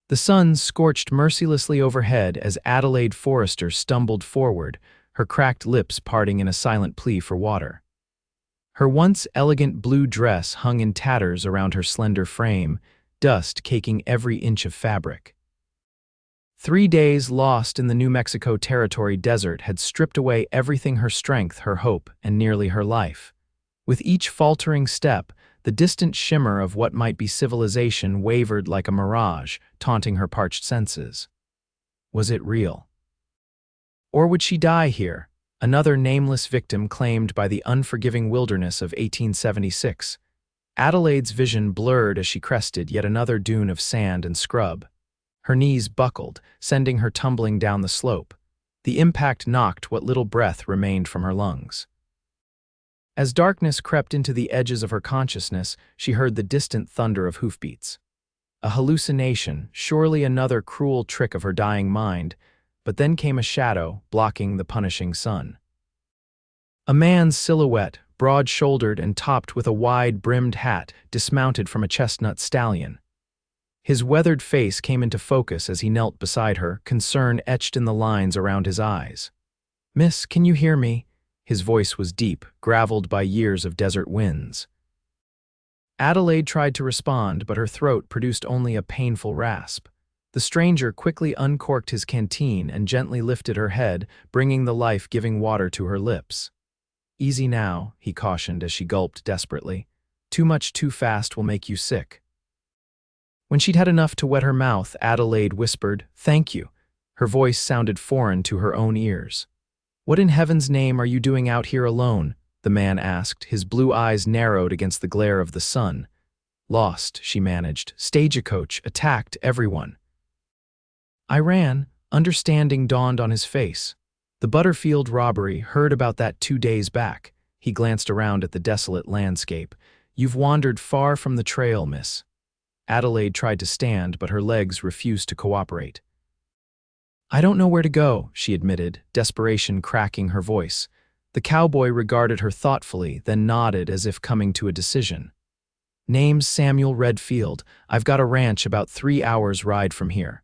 The sun scorched mercilessly overhead as Adelaide Forrester stumbled forward, her cracked lips parting in a silent plea for water. Her once elegant blue dress hung in tatters around her slender frame, dust caking every inch of fabric. 3 days lost in the New Mexico Territory desert had stripped away everything: her strength, her hope, and nearly her life. With each faltering step, the distant shimmer of what might be civilization wavered like a mirage, taunting her parched senses. Was it real? Or would she die here, another nameless victim claimed by the unforgiving wilderness of 1876? Adelaide's vision blurred as she crested yet another dune of sand and scrub. Her knees buckled, sending her tumbling down the slope. The impact knocked what little breath remained from her lungs. As darkness crept into the edges of her consciousness, she heard the distant thunder of hoofbeats. A hallucination, surely another cruel trick of her dying mind, but then came a shadow, blocking the punishing sun. A man's silhouette, broad-shouldered and topped with a wide-brimmed hat, dismounted from a chestnut stallion. His weathered face came into focus as he knelt beside her, concern etched in the lines around his eyes. "Miss, can you hear me?" His voice was deep, graveled by years of desert winds. Adelaide tried to respond, but her throat produced only a painful rasp. The stranger quickly uncorked his canteen and gently lifted her head, bringing the life-giving water to her lips. "Easy now," he cautioned as she gulped desperately. "Too much too fast will make you sick." When she'd had enough to wet her mouth, Adelaide whispered, "Thank you." Her voice sounded foreign to her own ears. "What in heaven's name are you doing out here alone?" the man asked, his blue eyes narrowed against the glare of the sun. "Lost," she managed. "Stagecoach, attacked, everyone." "I ran." Understanding dawned on his face. "The Butterfield robbery, heard about that 2 days back." He glanced around at the desolate landscape. "You've wandered far from the trail, miss." Adelaide tried to stand, but her legs refused to cooperate. "I don't know where to go," she admitted, desperation cracking her voice. The cowboy regarded her thoughtfully, then nodded as if coming to a decision. "Name's Samuel Redfield. I've got a ranch about 3 hours' ride from here."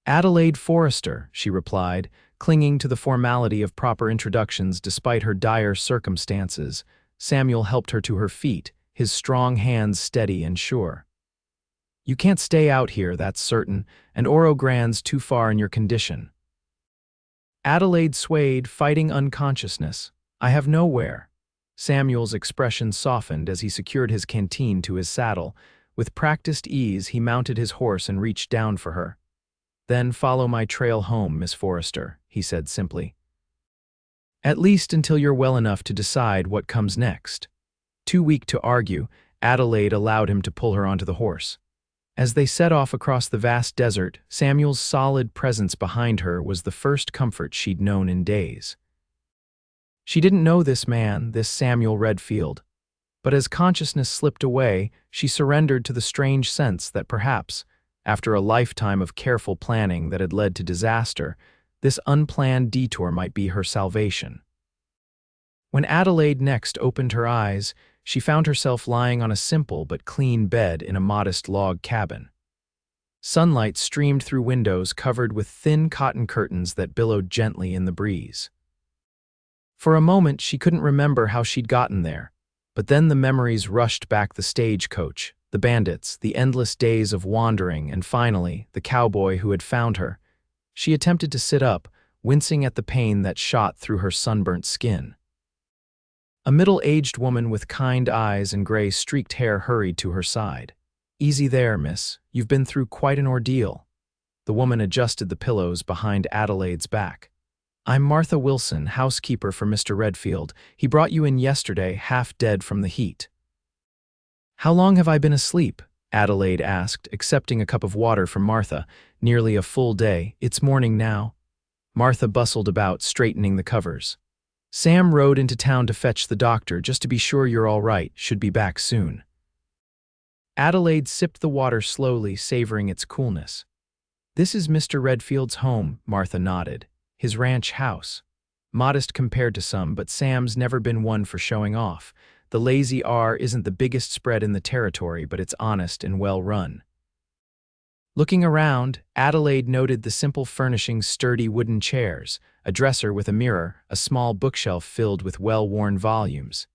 "Adelaide Forrester," she replied, clinging to the formality of proper introductions despite her dire circumstances. Samuel helped her to her feet, his strong hands steady and sure. "You can't stay out here, that's certain, and Oro Grande's too far in your condition." Adelaide swayed, fighting unconsciousness. "I have nowhere." Samuel's expression softened as he secured his canteen to his saddle. With practiced ease, he mounted his horse and reached down for her. "Then follow my trail home, Miss Forrester," he said simply. "At least until you're well enough to decide what comes next." Too weak to argue, Adelaide allowed him to pull her onto the horse. As they set off across the vast desert, Samuel's solid presence behind her was the first comfort she'd known in days. She didn't know this man, this Samuel Redfield, but as consciousness slipped away, she surrendered to the strange sense that perhaps, after a lifetime of careful planning that had led to disaster, this unplanned detour might be her salvation. When Adelaide next opened her eyes, she found herself lying on a simple but clean bed in a modest log cabin. Sunlight streamed through windows covered with thin cotton curtains that billowed gently in the breeze. For a moment, she couldn't remember how she'd gotten there, but then the memories rushed back: the stagecoach, the bandits, the endless days of wandering, and finally, the cowboy who had found her. She attempted to sit up, wincing at the pain that shot through her sunburnt skin. A middle-aged woman with kind eyes and gray streaked hair hurried to her side. "Easy there, miss. You've been through quite an ordeal." The woman adjusted the pillows behind Adelaide's back. "I'm Martha Wilson, housekeeper for Mr. Redfield. He brought you in yesterday, half dead from the heat." "How long have I been asleep?" Adelaide asked, accepting a cup of water from Martha. "Nearly a full day. It's morning now." Martha bustled about, straightening the covers. "Sam rode into town to fetch the doctor, just to be sure you're all right. Should be back soon." Adelaide sipped the water slowly, savoring its coolness. "This is Mr. Redfield's home," Martha nodded. "His ranch house. Modest compared to some, but Sam's never been one for showing off. The Lazy R isn't the biggest spread in the territory, but it's honest and well run." Looking around, Adelaide noted the simple furnishing's sturdy wooden chairs, a dresser with a mirror, a small bookshelf filled with well-worn volumes.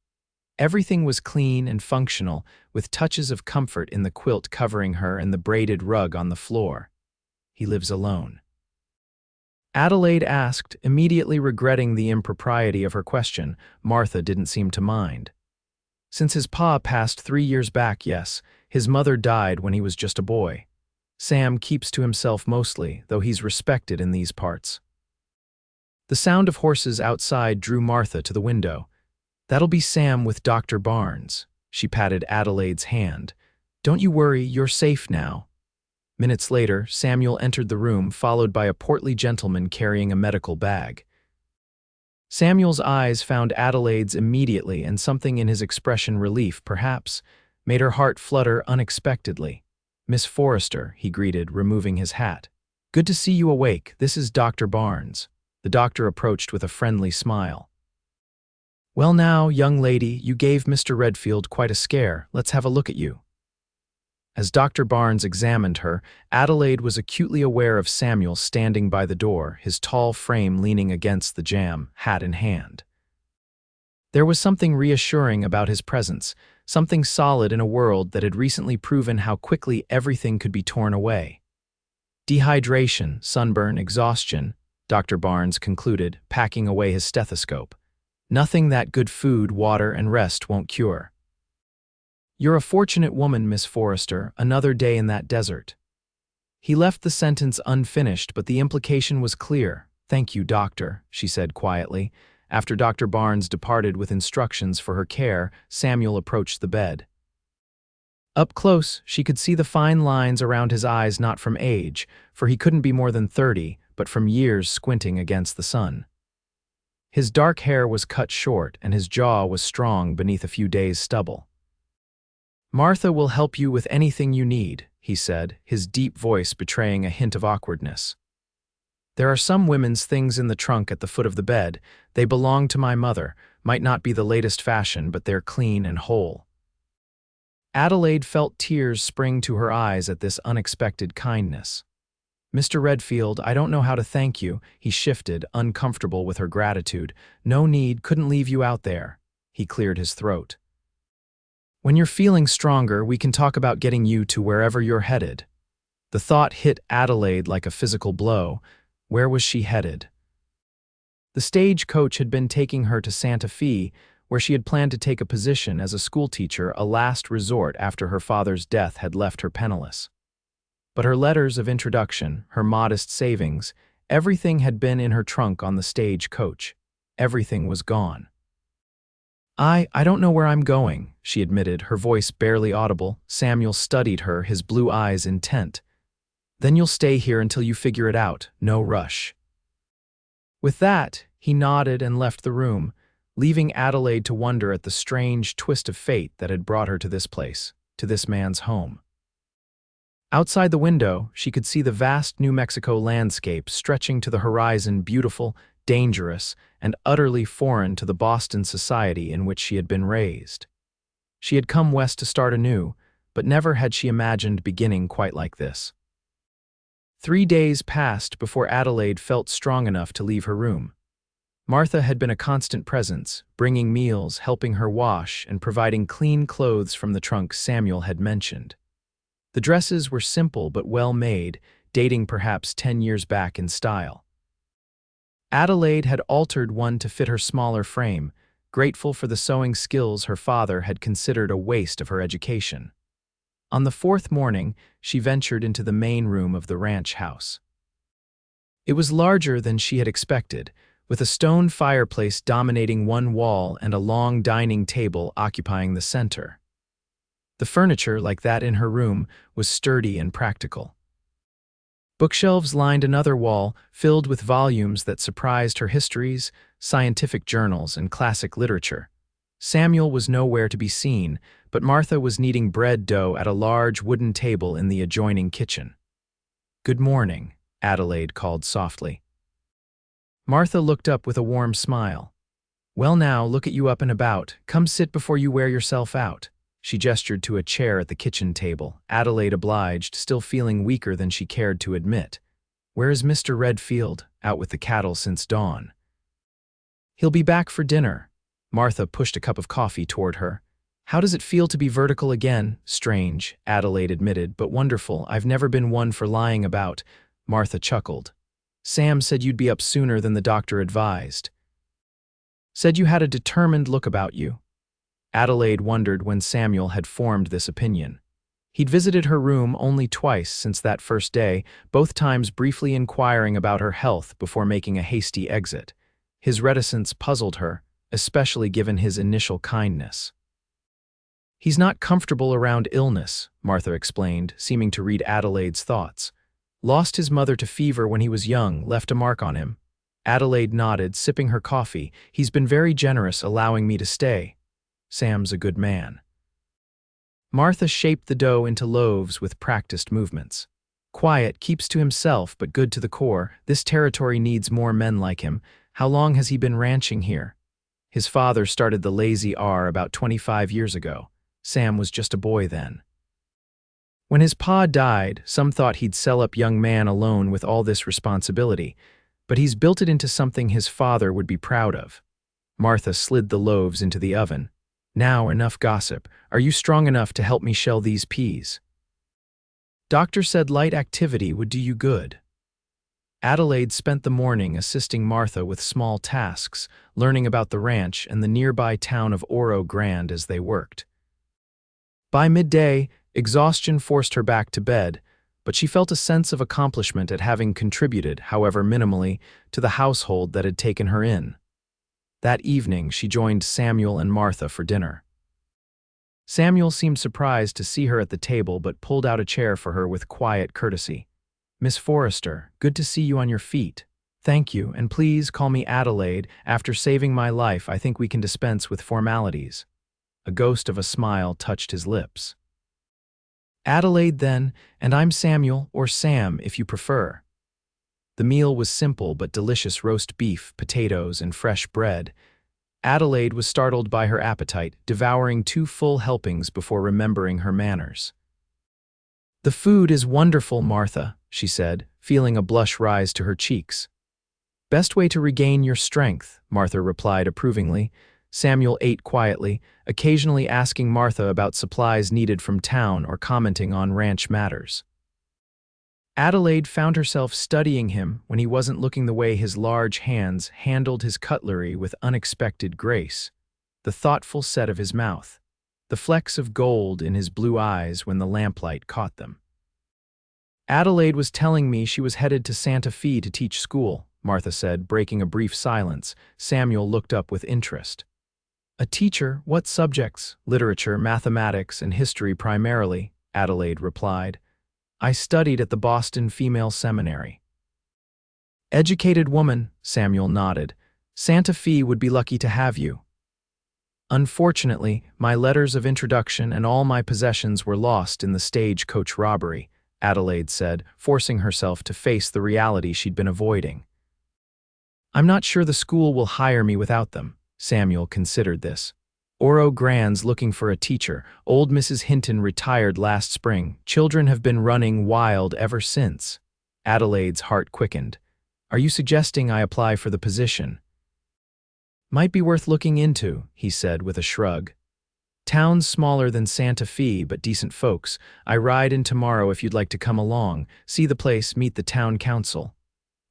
Everything was clean and functional, with touches of comfort in the quilt covering her and the braided rug on the floor. He lives alone. Adelaide asked, immediately regretting the impropriety of her question. Martha didn't seem to mind. Since his pa passed 3 years back, yes, his mother died when he was just a boy. Sam keeps to himself mostly, though he's respected in these parts. The sound of horses outside drew Martha to the window. That'll be Sam with Dr. Barnes. She patted Adelaide's hand. Don't you worry, you're safe now. Minutes later, Samuel entered the room, followed by a portly gentleman carrying a medical bag. Samuel's eyes found Adelaide's immediately, and something in his expression, relief perhaps, made her heart flutter unexpectedly. Miss Forrester, he greeted, removing his hat. Good to see you awake. This is Dr. Barnes. The doctor approached with a friendly smile. Well now, young lady, you gave Mr. Redfield quite a scare. Let's have a look at you. As Dr. Barnes examined her, Adelaide was acutely aware of Samuel standing by the door, his tall frame leaning against the jamb, hat in hand. There was something reassuring about his presence, something solid in a world that had recently proven how quickly everything could be torn away. Dehydration, sunburn, exhaustion, Dr. Barnes concluded, packing away his stethoscope. Nothing that good food, water, and rest won't cure. You're a fortunate woman, Miss Forrester, another day in that desert. He left the sentence unfinished, but the implication was clear. Thank you, doctor, she said quietly. After Dr. Barnes departed with instructions for her care, Samuel approached the bed. Up close, she could see the fine lines around his eyes, not from age, for he couldn't be more than 30, but from years squinting against the sun. His dark hair was cut short, and his jaw was strong beneath a few days' stubble. Martha will help you with anything you need, he said, his deep voice betraying a hint of awkwardness. There are some women's things in the trunk at the foot of the bed. They belong to my mother, might not be the latest fashion, but they're clean and whole. Adelaide felt tears spring to her eyes at this unexpected kindness. Mr. Redfield, I don't know how to thank you, he shifted, uncomfortable with her gratitude. No need, couldn't leave you out there. He cleared his throat. When you're feeling stronger, we can talk about getting you to wherever you're headed. The thought hit Adelaide like a physical blow. Where was she headed? The stagecoach had been taking her to Santa Fe, where she had planned to take a position as a schoolteacher, a last resort after her father's death had left her penniless. But her letters of introduction, her modest savings, everything had been in her trunk on the stagecoach. Everything was gone. I don't know where I'm going, she admitted, her voice barely audible. Samuel studied her, his blue eyes intent. Then you'll stay here until you figure it out, no rush. With that, he nodded and left the room, leaving Adelaide to wonder at the strange twist of fate that had brought her to this place, to this man's home. Outside the window, she could see the vast New Mexico landscape stretching to the horizon, beautiful, dangerous, and utterly foreign to the Boston society in which she had been raised. She had come west to start anew, but never had she imagined beginning quite like this. 3 days passed before Adelaide felt strong enough to leave her room. Martha had been a constant presence, bringing meals, helping her wash, and providing clean clothes from the trunk Samuel had mentioned. The dresses were simple but well made, dating perhaps 10 years back in style. Adelaide had altered one to fit her smaller frame, grateful for the sewing skills her father had considered a waste of her education. On the 4th morning, she ventured into the main room of the ranch house. It was larger than she had expected, with a stone fireplace dominating one wall and a long dining table occupying the center. The furniture, like that in her room, was sturdy and practical. Bookshelves lined another wall, filled with volumes that surprised her: histories, scientific journals, and classic literature. Samuel was nowhere to be seen, but Martha was kneading bread dough at a large wooden table in the adjoining kitchen. "Good morning," Adelaide called softly. Martha looked up with a warm smile. "Well now, look at you up and about. Come sit before you wear yourself out." She gestured to a chair at the kitchen table. Adelaide obliged, still feeling weaker than she cared to admit. "Where is Mr. Redfield? Out with the cattle since dawn." "He'll be back for dinner." Martha pushed a cup of coffee toward her. "How does it feel to be vertical again?" "Strange," Adelaide admitted, "but wonderful. I've never been one for lying about." Martha chuckled. "Sam said you'd be up sooner than the doctor advised. Said you had a determined look about you." Adelaide wondered when Samuel had formed this opinion. He'd visited her room only twice since that first day, both times briefly inquiring about her health before making a hasty exit. His reticence puzzled her, especially given his initial kindness. "He's not comfortable around illness," Martha explained, seeming to read Adelaide's thoughts. "Lost his mother to fever when he was young, left a mark on him." Adelaide nodded, sipping her coffee. "He's been very generous, allowing me to stay. Sam's a good man." Martha shaped the dough into loaves with practiced movements. "Quiet, keeps to himself, but good to the core. This territory needs more men like him. How long has he been ranching here?" "His father started the Lazy R about 25 years ago. Sam was just a boy then. When his pa died, some thought he'd sell up young man alone with all this responsibility, but he's built it into something his father would be proud of." Martha slid the loaves into the oven. "Now, enough gossip. Are you strong enough to help me shell these peas?" "Doctor said light activity would do you good." Adelaide spent the morning assisting Martha with small tasks, learning about the ranch and the nearby town of Oro Grande as they worked. By midday, exhaustion forced her back to bed, but she felt a sense of accomplishment at having contributed, however minimally, to the household that had taken her in. That evening, she joined Samuel and Martha for dinner. Samuel seemed surprised to see her at the table but pulled out a chair for her with quiet courtesy. "Miss Forrester, good to see you on your feet." "Thank you, and please call me Adelaide. After saving my life, I think we can dispense with formalities." A ghost of a smile touched his lips. "Adelaide, then, and I'm Samuel, or Sam, if you prefer." The meal was simple but delicious: roast beef, potatoes, and fresh bread. Adelaide was startled by her appetite, devouring 2 full helpings before remembering her manners. "The food is wonderful, Martha," she said, feeling a blush rise to her cheeks. "Best way to regain your strength," Martha replied approvingly. Samuel ate quietly, occasionally asking Martha about supplies needed from town or commenting on ranch matters. Adelaide found herself studying him when he wasn't looking, the way his large hands handled his cutlery with unexpected grace, the thoughtful set of his mouth, the flecks of gold in his blue eyes when the lamplight caught them. "Adelaide was telling me she was headed to Santa Fe to teach school," Martha said, breaking a brief silence. Samuel looked up with interest. "A teacher? What subjects?" "Literature, mathematics, and history primarily," Adelaide replied. "I studied at the Boston Female Seminary." "Educated woman," Samuel nodded. "Santa Fe would be lucky to have you." "Unfortunately, my letters of introduction and all my possessions were lost in the stagecoach robbery," Adelaide said, forcing herself to face the reality she'd been avoiding. "I'm not sure the school will hire me without them." Samuel considered this. "Oro Grande's looking for a teacher. Old Mrs. Hinton retired last spring. Children have been running wild ever since." Adelaide's heart quickened. "Are you suggesting I apply for the position?" "Might be worth looking into," he said with a shrug. "Town's smaller than Santa Fe, but decent folks. I ride in tomorrow if you'd like to come along, see the place, meet the town council."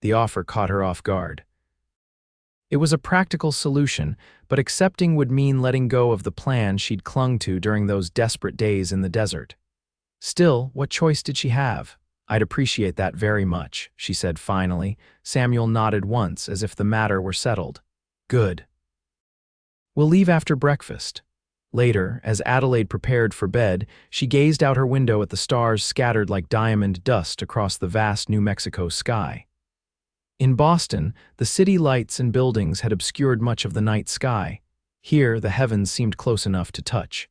The offer caught her off guard. It was a practical solution, but accepting would mean letting go of the plan she'd clung to during those desperate days in the desert. Still, what choice did she have? "I'd appreciate that very much," she said finally. Samuel nodded once, as if the matter were settled. "Good. We'll leave after breakfast." Later, as Adelaide prepared for bed, she gazed out her window at the stars scattered like diamond dust across the vast New Mexico sky. In Boston, the city lights and buildings had obscured much of the night sky. Here, the heavens seemed close enough to touch.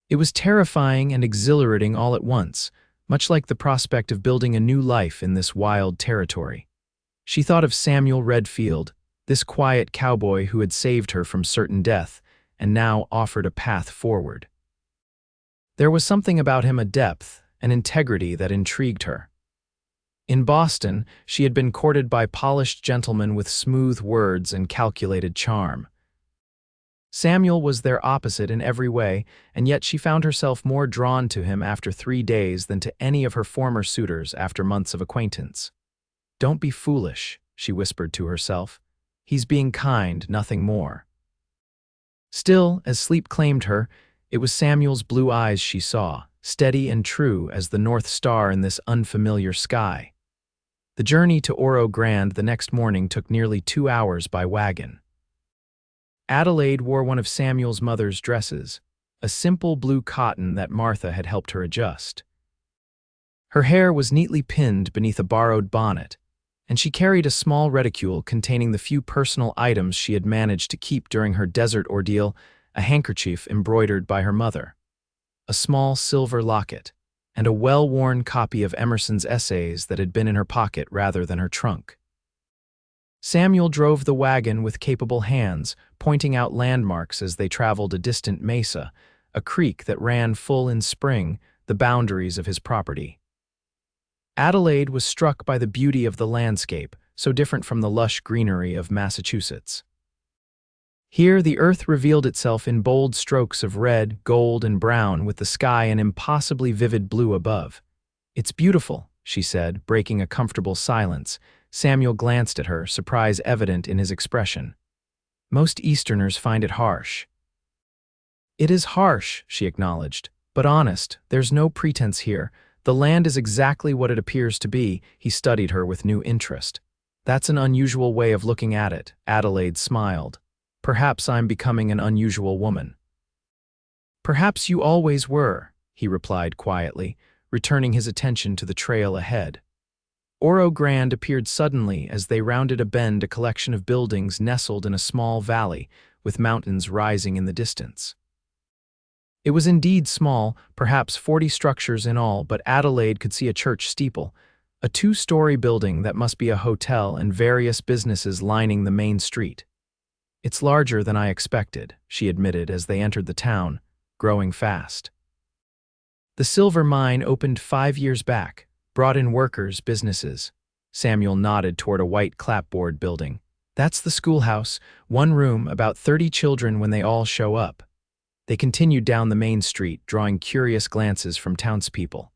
It was terrifying and exhilarating all at once, much like the prospect of building a new life in this wild territory. She thought of Samuel Redfield, this quiet cowboy who had saved her from certain death and now offered a path forward. There was something about him, a depth, an integrity that intrigued her. In Boston, she had been courted by polished gentlemen with smooth words and calculated charm. Samuel was their opposite in every way, and yet she found herself more drawn to him after 3 days than to any of her former suitors after months of acquaintance. "Don't be foolish," she whispered to herself. "He's being kind, nothing more." Still, as sleep claimed her, it was Samuel's blue eyes she saw, steady and true as the North Star in this unfamiliar sky. The journey to Oro Grande the next morning took nearly 2 hours by wagon. Adelaide wore one of Samuel's mother's dresses, a simple blue cotton that Martha had helped her adjust. Her hair was neatly pinned beneath a borrowed bonnet, and she carried a small reticule containing the few personal items she had managed to keep during her desert ordeal: a handkerchief embroidered by her mother, a small silver locket, and a well-worn copy of Emerson's essays that had been in her pocket rather than her trunk. Samuel drove the wagon with capable hands, pointing out landmarks as they traveled a distant mesa, a creek that ran full in spring, the boundaries of his property. Adelaide was struck by the beauty of the landscape, so different from the lush greenery of Massachusetts. Here, the earth revealed itself in bold strokes of red, gold, and brown, with the sky an impossibly vivid blue above. "It's beautiful," she said, breaking a comfortable silence. Samuel glanced at her, surprise evident in his expression. "Most Easterners find it harsh." "It is harsh," she acknowledged, "but honest. There's no pretense here. The land is exactly what it appears to be." He studied her with new interest. "That's an unusual way of looking at it," Adelaide smiled. "Perhaps I'm becoming an unusual woman." "Perhaps you always were," he replied quietly, returning his attention to the trail ahead. Oro Grande appeared suddenly as they rounded a bend, a collection of buildings nestled in a small valley, with mountains rising in the distance. It was indeed small, perhaps 40 structures in all, but Adelaide could see a church steeple, a 2-story building that must be a hotel, and various businesses lining the main street. "It's larger than I expected," she admitted as they entered the town, growing fast. "The silver mine opened 5 years back, brought in workers, businesses." Samuel nodded toward a white clapboard building. "That's the schoolhouse, 1 room, about 30 children when they all show up." They continued down the main street, drawing curious glances from townspeople.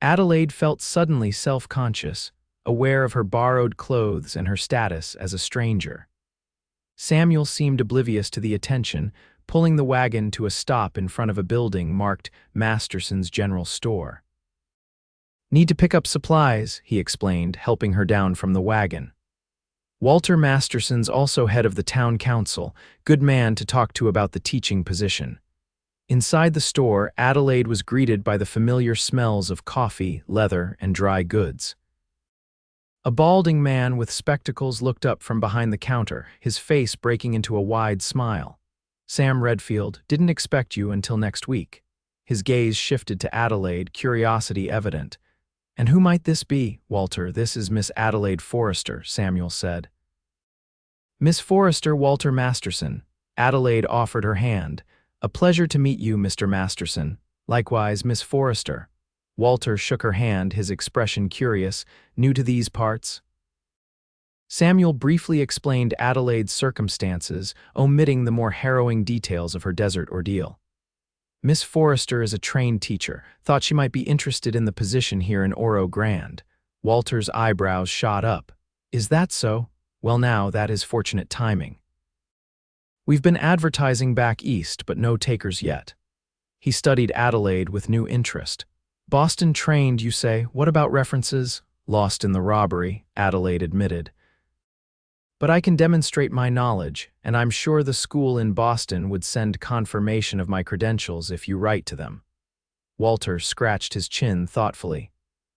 Adelaide felt suddenly self-conscious, aware of her borrowed clothes and her status as a stranger. Samuel seemed oblivious to the attention, pulling the wagon to a stop in front of a building marked Masterson's General Store. "Need to pick up supplies," he explained, helping her down from the wagon. "Walter Masterson's also head of the town council, good man to talk to about the teaching position." Inside the store, Adelaide was greeted by the familiar smells of coffee, leather, and dry goods. A balding man with spectacles looked up from behind the counter, his face breaking into a wide smile. "Sam Redfield, didn't expect you until next week." His gaze shifted to Adelaide, curiosity evident. "And who might this be, Walter?" "This is Miss Adelaide Forrester," Samuel said. "Miss Forrester, Walter Masterson." Adelaide offered her hand. "A pleasure to meet you, Mr. Masterson. Likewise, Miss Forrester." Walter shook her hand, his expression curious. "New to these parts?" Samuel briefly explained Adelaide's circumstances, omitting the more harrowing details of her desert ordeal. "Miss Forrester is a trained teacher. Thought she might be interested in the position here in Oro Grande." Walter's eyebrows shot up. "Is that so? Well now, that is fortunate timing. We've been advertising back east, but no takers yet." He studied Adelaide with new interest. "Boston trained, you say? What about references?" "Lost in the robbery," Adelaide admitted. "But I can demonstrate my knowledge, and I'm sure the school in Boston would send confirmation of my credentials if you write to them." Walter scratched his chin thoughtfully.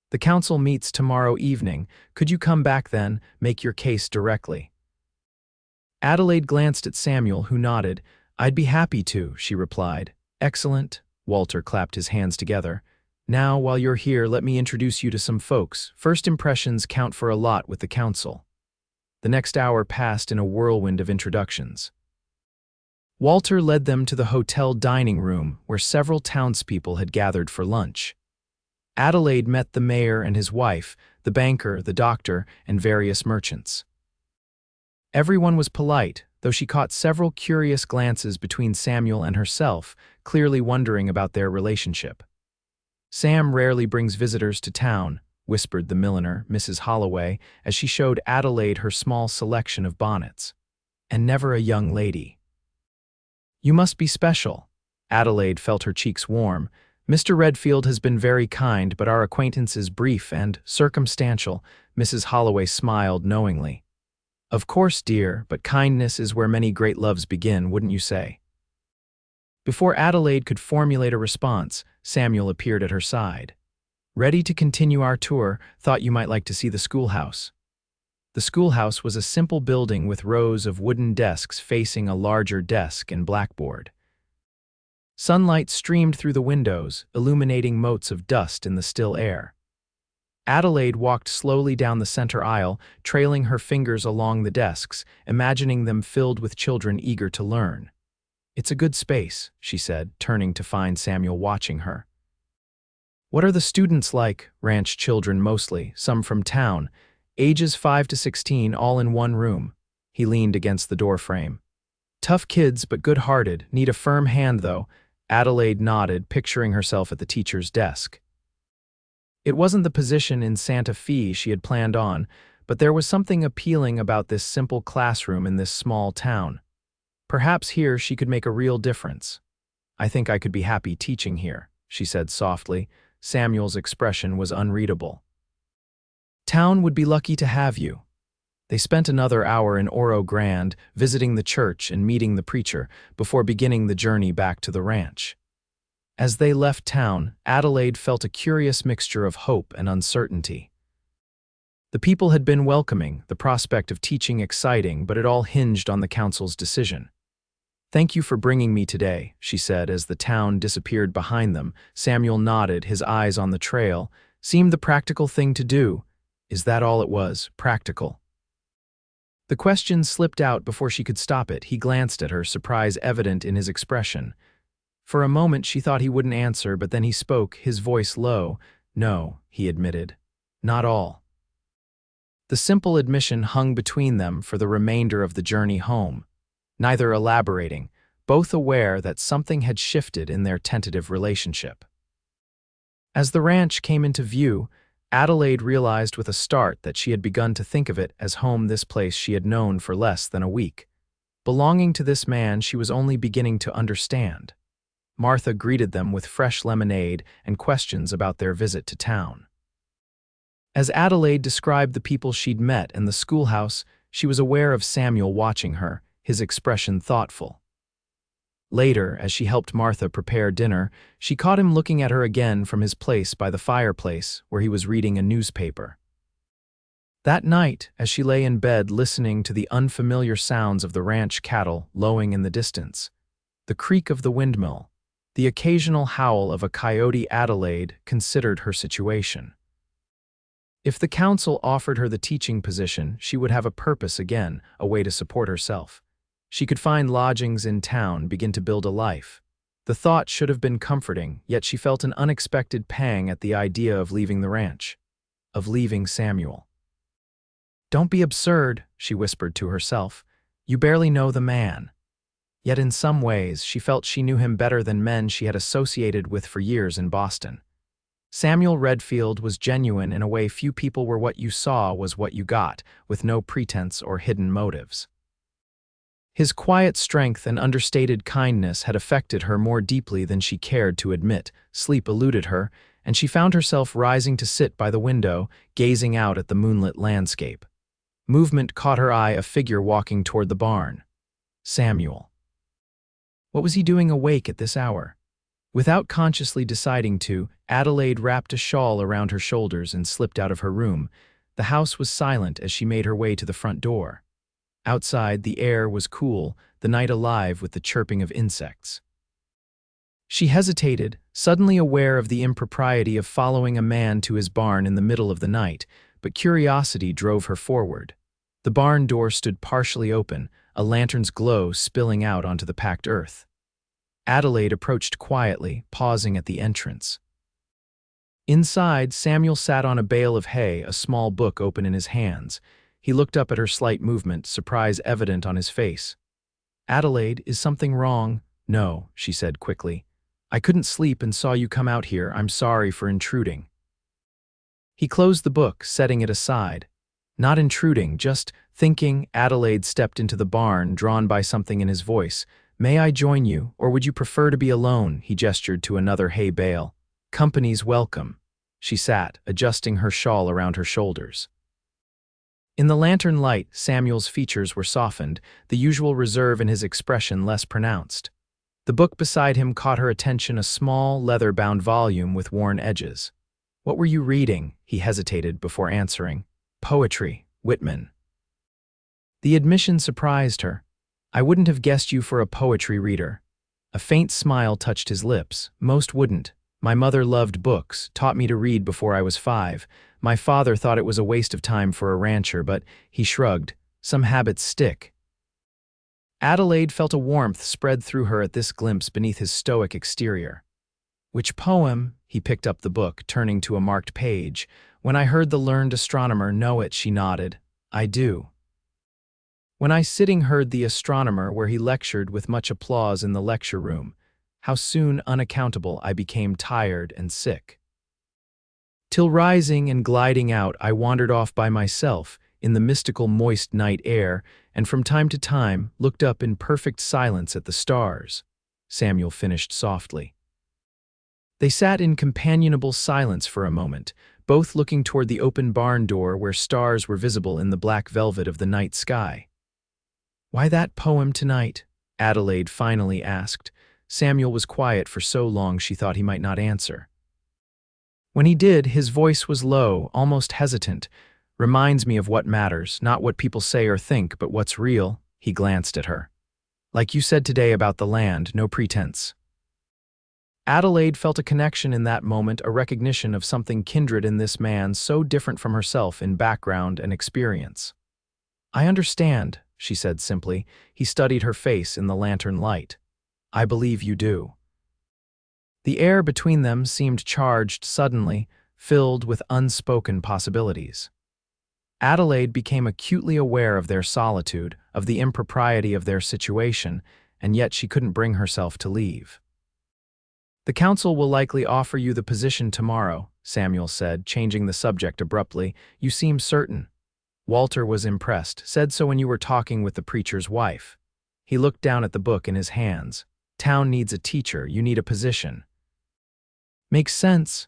"The council meets tomorrow evening. Could you come back then, make your case directly?" Adelaide glanced at Samuel, who nodded. "I'd be happy to," she replied. "Excellent." Walter clapped his hands together. "Now, while you're here, let me introduce you to some folks. First impressions count for a lot with the council." The next hour passed in a whirlwind of introductions. Walter led them to the hotel dining room where several townspeople had gathered for lunch. Adelaide met the mayor and his wife, the banker, the doctor, and various merchants. Everyone was polite, though she caught several curious glances between Samuel and herself, clearly wondering about their relationship. "Sam rarely brings visitors to town," whispered the milliner, Mrs. Holloway, as she showed Adelaide her small selection of bonnets. "And never a young lady." "You must be special." Adelaide felt her cheeks warm. "Mr. Redfield has been very kind, but our acquaintance is brief and circumstantial." Mrs. Holloway smiled knowingly. "Of course, dear, but kindness is where many great loves begin, wouldn't you say?" Before Adelaide could formulate a response, Samuel appeared at her side. "Ready to continue our tour, thought you might like to see the schoolhouse." The schoolhouse was a simple building with rows of wooden desks facing a larger desk and blackboard. Sunlight streamed through the windows, illuminating motes of dust in the still air. Adelaide walked slowly down the center aisle, trailing her fingers along the desks, imagining them filled with children eager to learn. "It's a good space," she said, turning to find Samuel watching her. "What are the students like?" "Ranch children mostly, some from town. Ages 5 to 16, all in one room." He leaned against the doorframe. "Tough kids, but good-hearted. Need a firm hand, though." Adelaide nodded, picturing herself at the teacher's desk. It wasn't the position in Santa Fe she had planned on, but there was something appealing about this simple classroom in this small town. Perhaps here she could make a real difference. "I think I could be happy teaching here," she said softly. Samuel's expression was unreadable. "Town would be lucky to have you." They spent another hour in Oro Grande, visiting the church and meeting the preacher, before beginning the journey back to the ranch. As they left town, Adelaide felt a curious mixture of hope and uncertainty. The people had been welcoming, the prospect of teaching exciting, but it all hinged on the council's decision. "Thank you for bringing me today," she said as the town disappeared behind them. Samuel nodded, his eyes on the trail. "Seemed the practical thing to do." Is that all it was, practical? The question slipped out before she could stop it. He glanced at her, surprise evident in his expression. For a moment she thought he wouldn't answer, but then he spoke, his voice low. "No," he admitted. "Not all." The simple admission hung between them for the remainder of the journey home, neither elaborating, both aware that something had shifted in their tentative relationship. As the ranch came into view, Adelaide realized with a start that she had begun to think of it as home, this place she had known for less than a week. Belonging to this man she was only beginning to understand. Martha greeted them with fresh lemonade and questions about their visit to town. As Adelaide described the people she'd met and the schoolhouse, she was aware of Samuel watching her, his expression thoughtful. Later, as she helped Martha prepare dinner, she caught him looking at her again from his place by the fireplace where he was reading a newspaper. That night, as she lay in bed listening to the unfamiliar sounds of the ranch cattle lowing in the distance, the creak of the windmill, the occasional howl of a coyote, Adelaide considered her situation. If the council offered her the teaching position, she would have a purpose again, a way to support herself. She could find lodgings in town, begin to build a life. The thought should have been comforting, yet she felt an unexpected pang at the idea of leaving the ranch, of leaving Samuel. "Don't be absurd," she whispered to herself. "You barely know the man." Yet in some ways, she felt she knew him better than men she had associated with for years in Boston. Samuel Redfield was genuine in a way few people were. What you saw was what you got, with no pretense or hidden motives. His quiet strength and understated kindness had affected her more deeply than she cared to admit. Sleep eluded her, and she found herself rising to sit by the window, gazing out at the moonlit landscape. Movement caught her eye, a figure walking toward the barn. Samuel. What was he doing awake at this hour? Without consciously deciding to, Adelaide wrapped a shawl around her shoulders and slipped out of her room. The house was silent as she made her way to the front door. Outside, the air was cool, the night alive with the chirping of insects. She hesitated, suddenly aware of the impropriety of following a man to his barn in the middle of the night, but curiosity drove her forward. The barn door stood partially open, a lantern's glow spilling out onto the packed earth. Adelaide approached quietly, pausing at the entrance. Inside, Samuel sat on a bale of hay, a small book open in his hands. He looked up at her slight movement, surprise evident on his face. "Adelaide, is something wrong?" "No," she said quickly. "I couldn't sleep and saw you come out here. I'm sorry for intruding." He closed the book, setting it aside. "Not intruding, just thinking." Adelaide stepped into the barn, drawn by something in his voice. "May I join you, or would you prefer to be alone?" He gestured to another hay bale. "Company's welcome." She sat, adjusting her shawl around her shoulders. In the lantern light, Samuel's features were softened, the usual reserve in his expression less pronounced. The book beside him caught her attention, a small, leather-bound volume with worn edges. "What were you reading?" He hesitated before answering. "Poetry, Whitman." The admission surprised her. "I wouldn't have guessed you for a poetry reader." A faint smile touched his lips. "Most wouldn't. My mother loved books, taught me to read before I was 5. My father thought it was a waste of time for a rancher, but he shrugged. Some habits stick." Adelaide felt a warmth spread through her at this glimpse beneath his stoic exterior. "Which poem?" He picked up the book, turning to a marked page. "When I heard the learned astronomer know it," she nodded. "I do." "When I sitting heard the astronomer where he lectured with much applause in the lecture room, how soon unaccountable I became tired and sick. Till rising and gliding out I wandered off by myself in the mystical moist night air, and from time to time looked up in perfect silence at the stars," Samuel finished softly. They sat in companionable silence for a moment, both looking toward the open barn door where stars were visible in the black velvet of the night sky. "Why that poem tonight?" Adelaide finally asked. Samuel was quiet for so long she thought he might not answer. When he did, his voice was low, almost hesitant. "Reminds me of what matters, not what people say or think, but what's real." He glanced at her. "Like you said today about the land, no pretense." Adelaide felt a connection in that moment, a recognition of something kindred in this man, so different from herself in background and experience. "I understand," she said simply. He studied her face in the lantern light. "I believe you do." The air between them seemed charged suddenly, filled with unspoken possibilities. Adelaide became acutely aware of their solitude, of the impropriety of their situation, and yet she couldn't bring herself to leave. "The council will likely offer you the position tomorrow," Samuel said, changing the subject abruptly. "You seem certain." "Walter was impressed, said so when you were talking with the preacher's wife." He looked down at the book in his hands. "Town needs a teacher, you need a position." "Makes sense."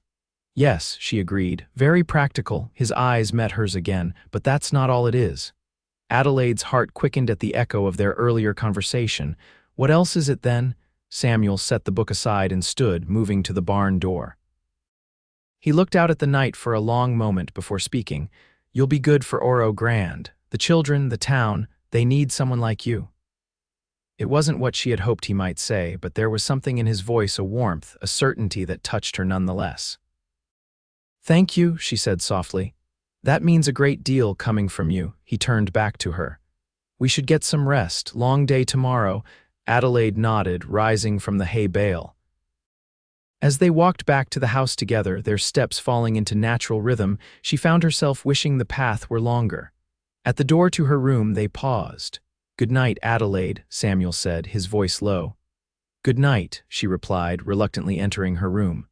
"Yes," she agreed, "very practical." His eyes met hers again, "But that's not all it is." Adelaide's heart quickened at the echo of their earlier conversation. "What else is it then?" Samuel set the book aside and stood, moving to the barn door. He looked out at the night for a long moment before speaking. "You'll be good for Oro Grande. The children, the town, they need someone like you." It wasn't what she had hoped he might say, but there was something in his voice, a warmth, a certainty that touched her nonetheless. "Thank you," she said softly. "That means a great deal coming from you." He turned back to her. "We should get some rest. Long day tomorrow." Adelaide nodded, rising from the hay bale. As they walked back to the house together, their steps falling into natural rhythm, she found herself wishing the path were longer. At the door to her room, they paused. "Good night, Adelaide," Samuel said, his voice low. "Good night," she replied, reluctantly entering her room.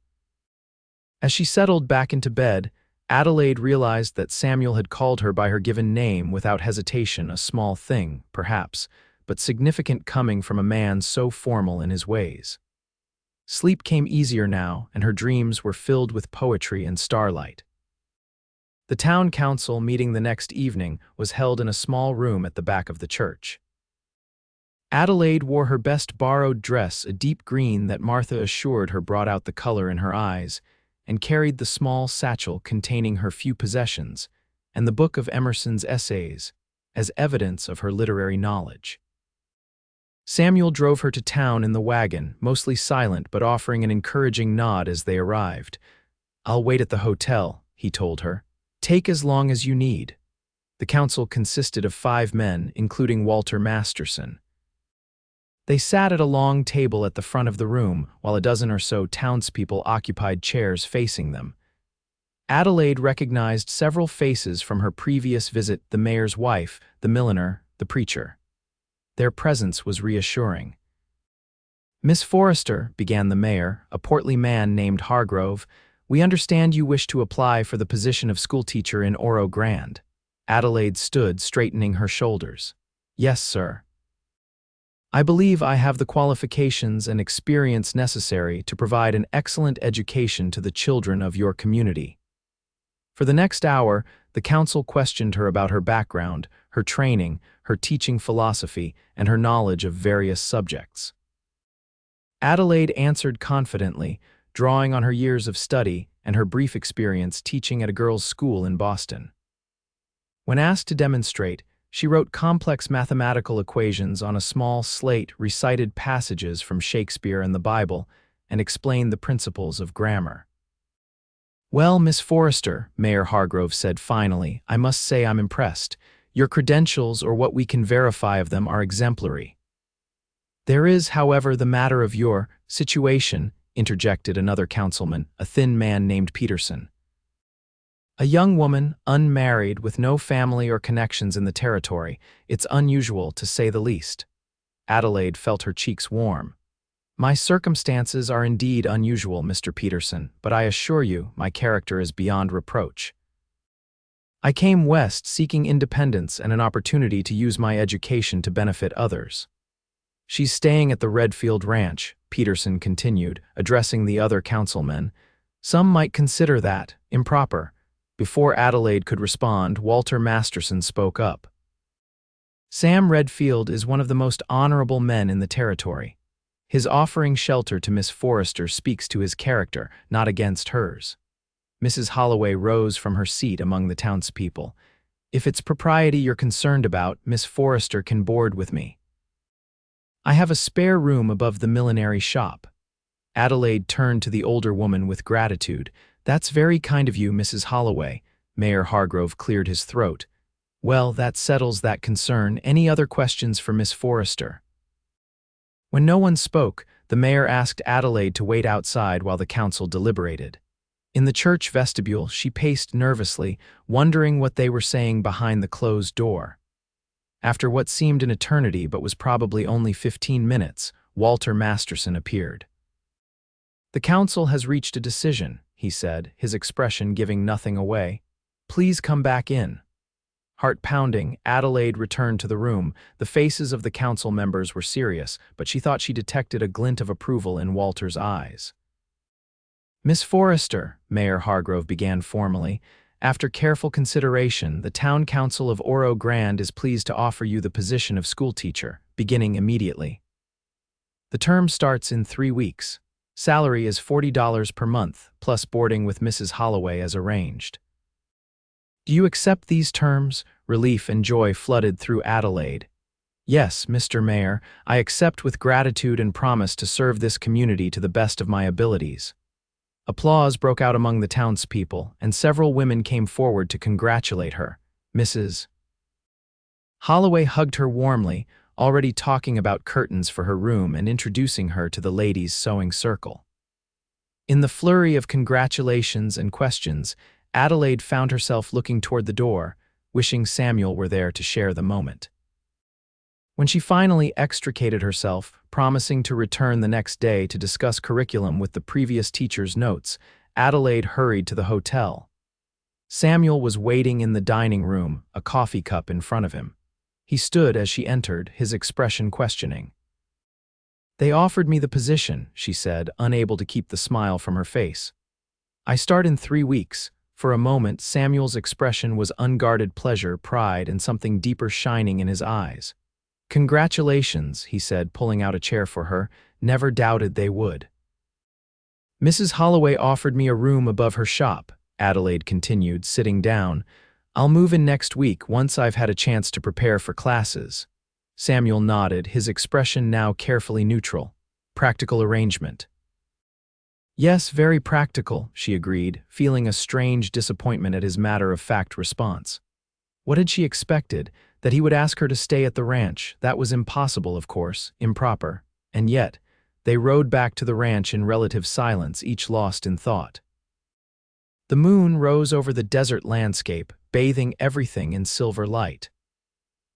As she settled back into bed, Adelaide realized that Samuel had called her by her given name without hesitation, a small thing, perhaps, but significant coming from a man so formal in his ways. Sleep came easier now, and her dreams were filled with poetry and starlight. The town council meeting the next evening was held in a small room at the back of the church. Adelaide wore her best borrowed dress, a deep green that Martha assured her brought out the color in her eyes, and carried the small satchel containing her few possessions and the book of Emerson's essays as evidence of her literary knowledge. Samuel drove her to town in the wagon, mostly silent but offering an encouraging nod as they arrived. "I'll wait at the hotel," he told her. "Take as long as you need." The council consisted of 5 men, including Walter Masterson. They sat at a long table at the front of the room, while a dozen or so townspeople occupied chairs facing them. Adelaide recognized several faces from her previous visit: the mayor's wife, the milliner, the preacher. Their presence was reassuring. "Miss Forrester," began the mayor, a portly man named Hargrove, "we understand you wish to apply for the position of schoolteacher in Oro Grande." Adelaide stood, straightening her shoulders. "Yes, sir. I believe I have the qualifications and experience necessary to provide an excellent education to the children of your community." For the next hour, the council questioned her about her background, her training, her teaching philosophy, and her knowledge of various subjects. Adelaide answered confidently, drawing on her years of study and her brief experience teaching at a girls' school in Boston. When asked to demonstrate, she wrote complex mathematical equations on a small slate, recited passages from Shakespeare and the Bible, and explained the principles of grammar. "Well, Miss Forrester," Mayor Hargrove said finally, "I must say I'm impressed. Your credentials, or what we can verify of them, are exemplary." "There is, however, the matter of your situation," interjected another councilman, a thin man named Peterson. "A young woman, unmarried, with no family or connections in the territory. It's unusual, to say the least." Adelaide felt her cheeks warm. "My circumstances are indeed unusual, Mr. Peterson, but I assure you my character is beyond reproach. I came west seeking independence and an opportunity to use my education to benefit others." "She's staying at the Redfield Ranch," Peterson continued, addressing the other councilmen. "Some might consider that improper." Before Adelaide could respond, Walter Masterson spoke up. "Sam Redfield is one of the most honorable men in the territory. His offering shelter to Miss Forrester speaks to his character, not against hers." Mrs. Holloway rose from her seat among the townspeople. "If it's propriety you're concerned about, Miss Forrester can board with me. I have a spare room above the millinery shop." Adelaide turned to the older woman with gratitude. "That's very kind of you, Mrs. Holloway." Mayor Hargrove cleared his throat. "Well, that settles that concern. Any other questions for Miss Forrester?" When no one spoke, the mayor asked Adelaide to wait outside while the council deliberated. In the church vestibule, she paced nervously, wondering what they were saying behind the closed door. After what seemed an eternity but was probably only 15 minutes, Walter Masterson appeared. "The council has reached a decision," he said, his expression giving nothing away. "Please come back in." Heart pounding, Adelaide returned to the room. The faces of the council members were serious, but she thought she detected a glint of approval in Walter's eyes. "Miss Forrester," Mayor Hargrove began formally, "after careful consideration, the Town Council of Oro Grande is pleased to offer you the position of schoolteacher, beginning immediately. The term starts in 3 weeks. Salary is $40 per month, plus boarding with Mrs. Holloway as arranged." "Do you accept these terms?" Relief and joy flooded through Adelaide. "Yes, Mr. Mayor, I accept with gratitude and promise to serve this community to the best of my abilities." Applause broke out among the townspeople, and several women came forward to congratulate her. Mrs. Holloway hugged her warmly, already talking about curtains for her room and introducing her to the ladies' sewing circle. In the flurry of congratulations and questions, Adelaide found herself looking toward the door, wishing Samuel were there to share the moment. When she finally extricated herself, promising to return the next day to discuss curriculum with the previous teacher's notes, Adelaide hurried to the hotel. Samuel was waiting in the dining room, a coffee cup in front of him. He stood as she entered, his expression questioning. "They offered me the position," she said, unable to keep the smile from her face. "I start in 3 weeks." For a moment, Samuel's expression was unguarded pleasure, pride, and something deeper shining in his eyes. "Congratulations," he said, pulling out a chair for her. "Never doubted they would." "Mrs. Holloway offered me a room above her shop," Adelaide continued, sitting down. "I'll move in next week once I've had a chance to prepare for classes." Samuel nodded, his expression now carefully neutral. "Practical arrangement." "Yes, very practical," she agreed, feeling a strange disappointment at his matter-of-fact response. What had she expected? That he would ask her to stay at the ranch? That was impossible, of course, improper. And yet, they rode back to the ranch in relative silence, each lost in thought. The moon rose over the desert landscape, bathing everything in silver light.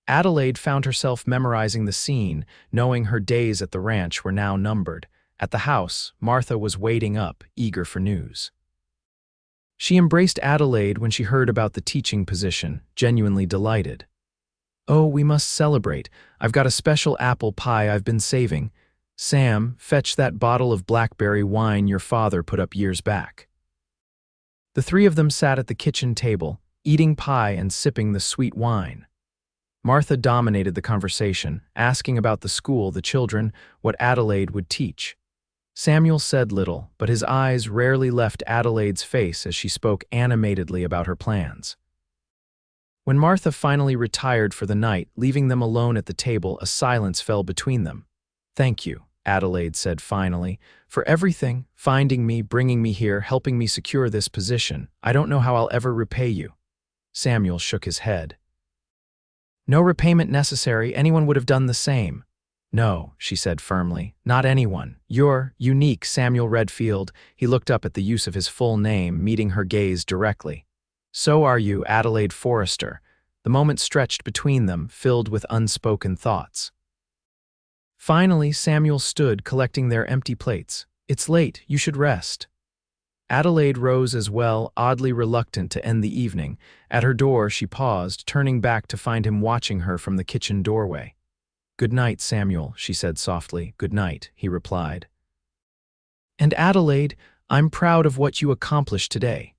Adelaide found herself memorizing the scene, knowing her days at the ranch were now numbered. At the house, Martha was waiting up, eager for news. She embraced Adelaide when she heard about the teaching position, genuinely delighted. "Oh, we must celebrate. I've got a special apple pie I've been saving. Sam, fetch that bottle of blackberry wine your father put up years back." The three of them sat at the kitchen table, eating pie and sipping the sweet wine. Martha dominated the conversation, asking about the school, the children, what Adelaide would teach. Samuel said little, but his eyes rarely left Adelaide's face as she spoke animatedly about her plans. When Martha finally retired for the night, leaving them alone at the table, a silence fell between them. "Thank you," Adelaide said finally, "for everything, finding me, bringing me here, helping me secure this position. I don't know how I'll ever repay you." Samuel shook his head. "No repayment necessary. Anyone would have done the same." "No," she said firmly, "not anyone. You're unique, Samuel Redfield." He looked up at the use of his full name, meeting her gaze directly. "So are you, Adelaide Forrester." The moment stretched between them, filled with unspoken thoughts. Finally, Samuel stood, collecting their empty plates. "It's late. You should rest." Adelaide rose as well, oddly reluctant to end the evening. At her door, she paused, turning back to find him watching her from the kitchen doorway. "Good night, Samuel," she said softly. "Good night," he replied. "And Adelaide, I'm proud of what you accomplished today."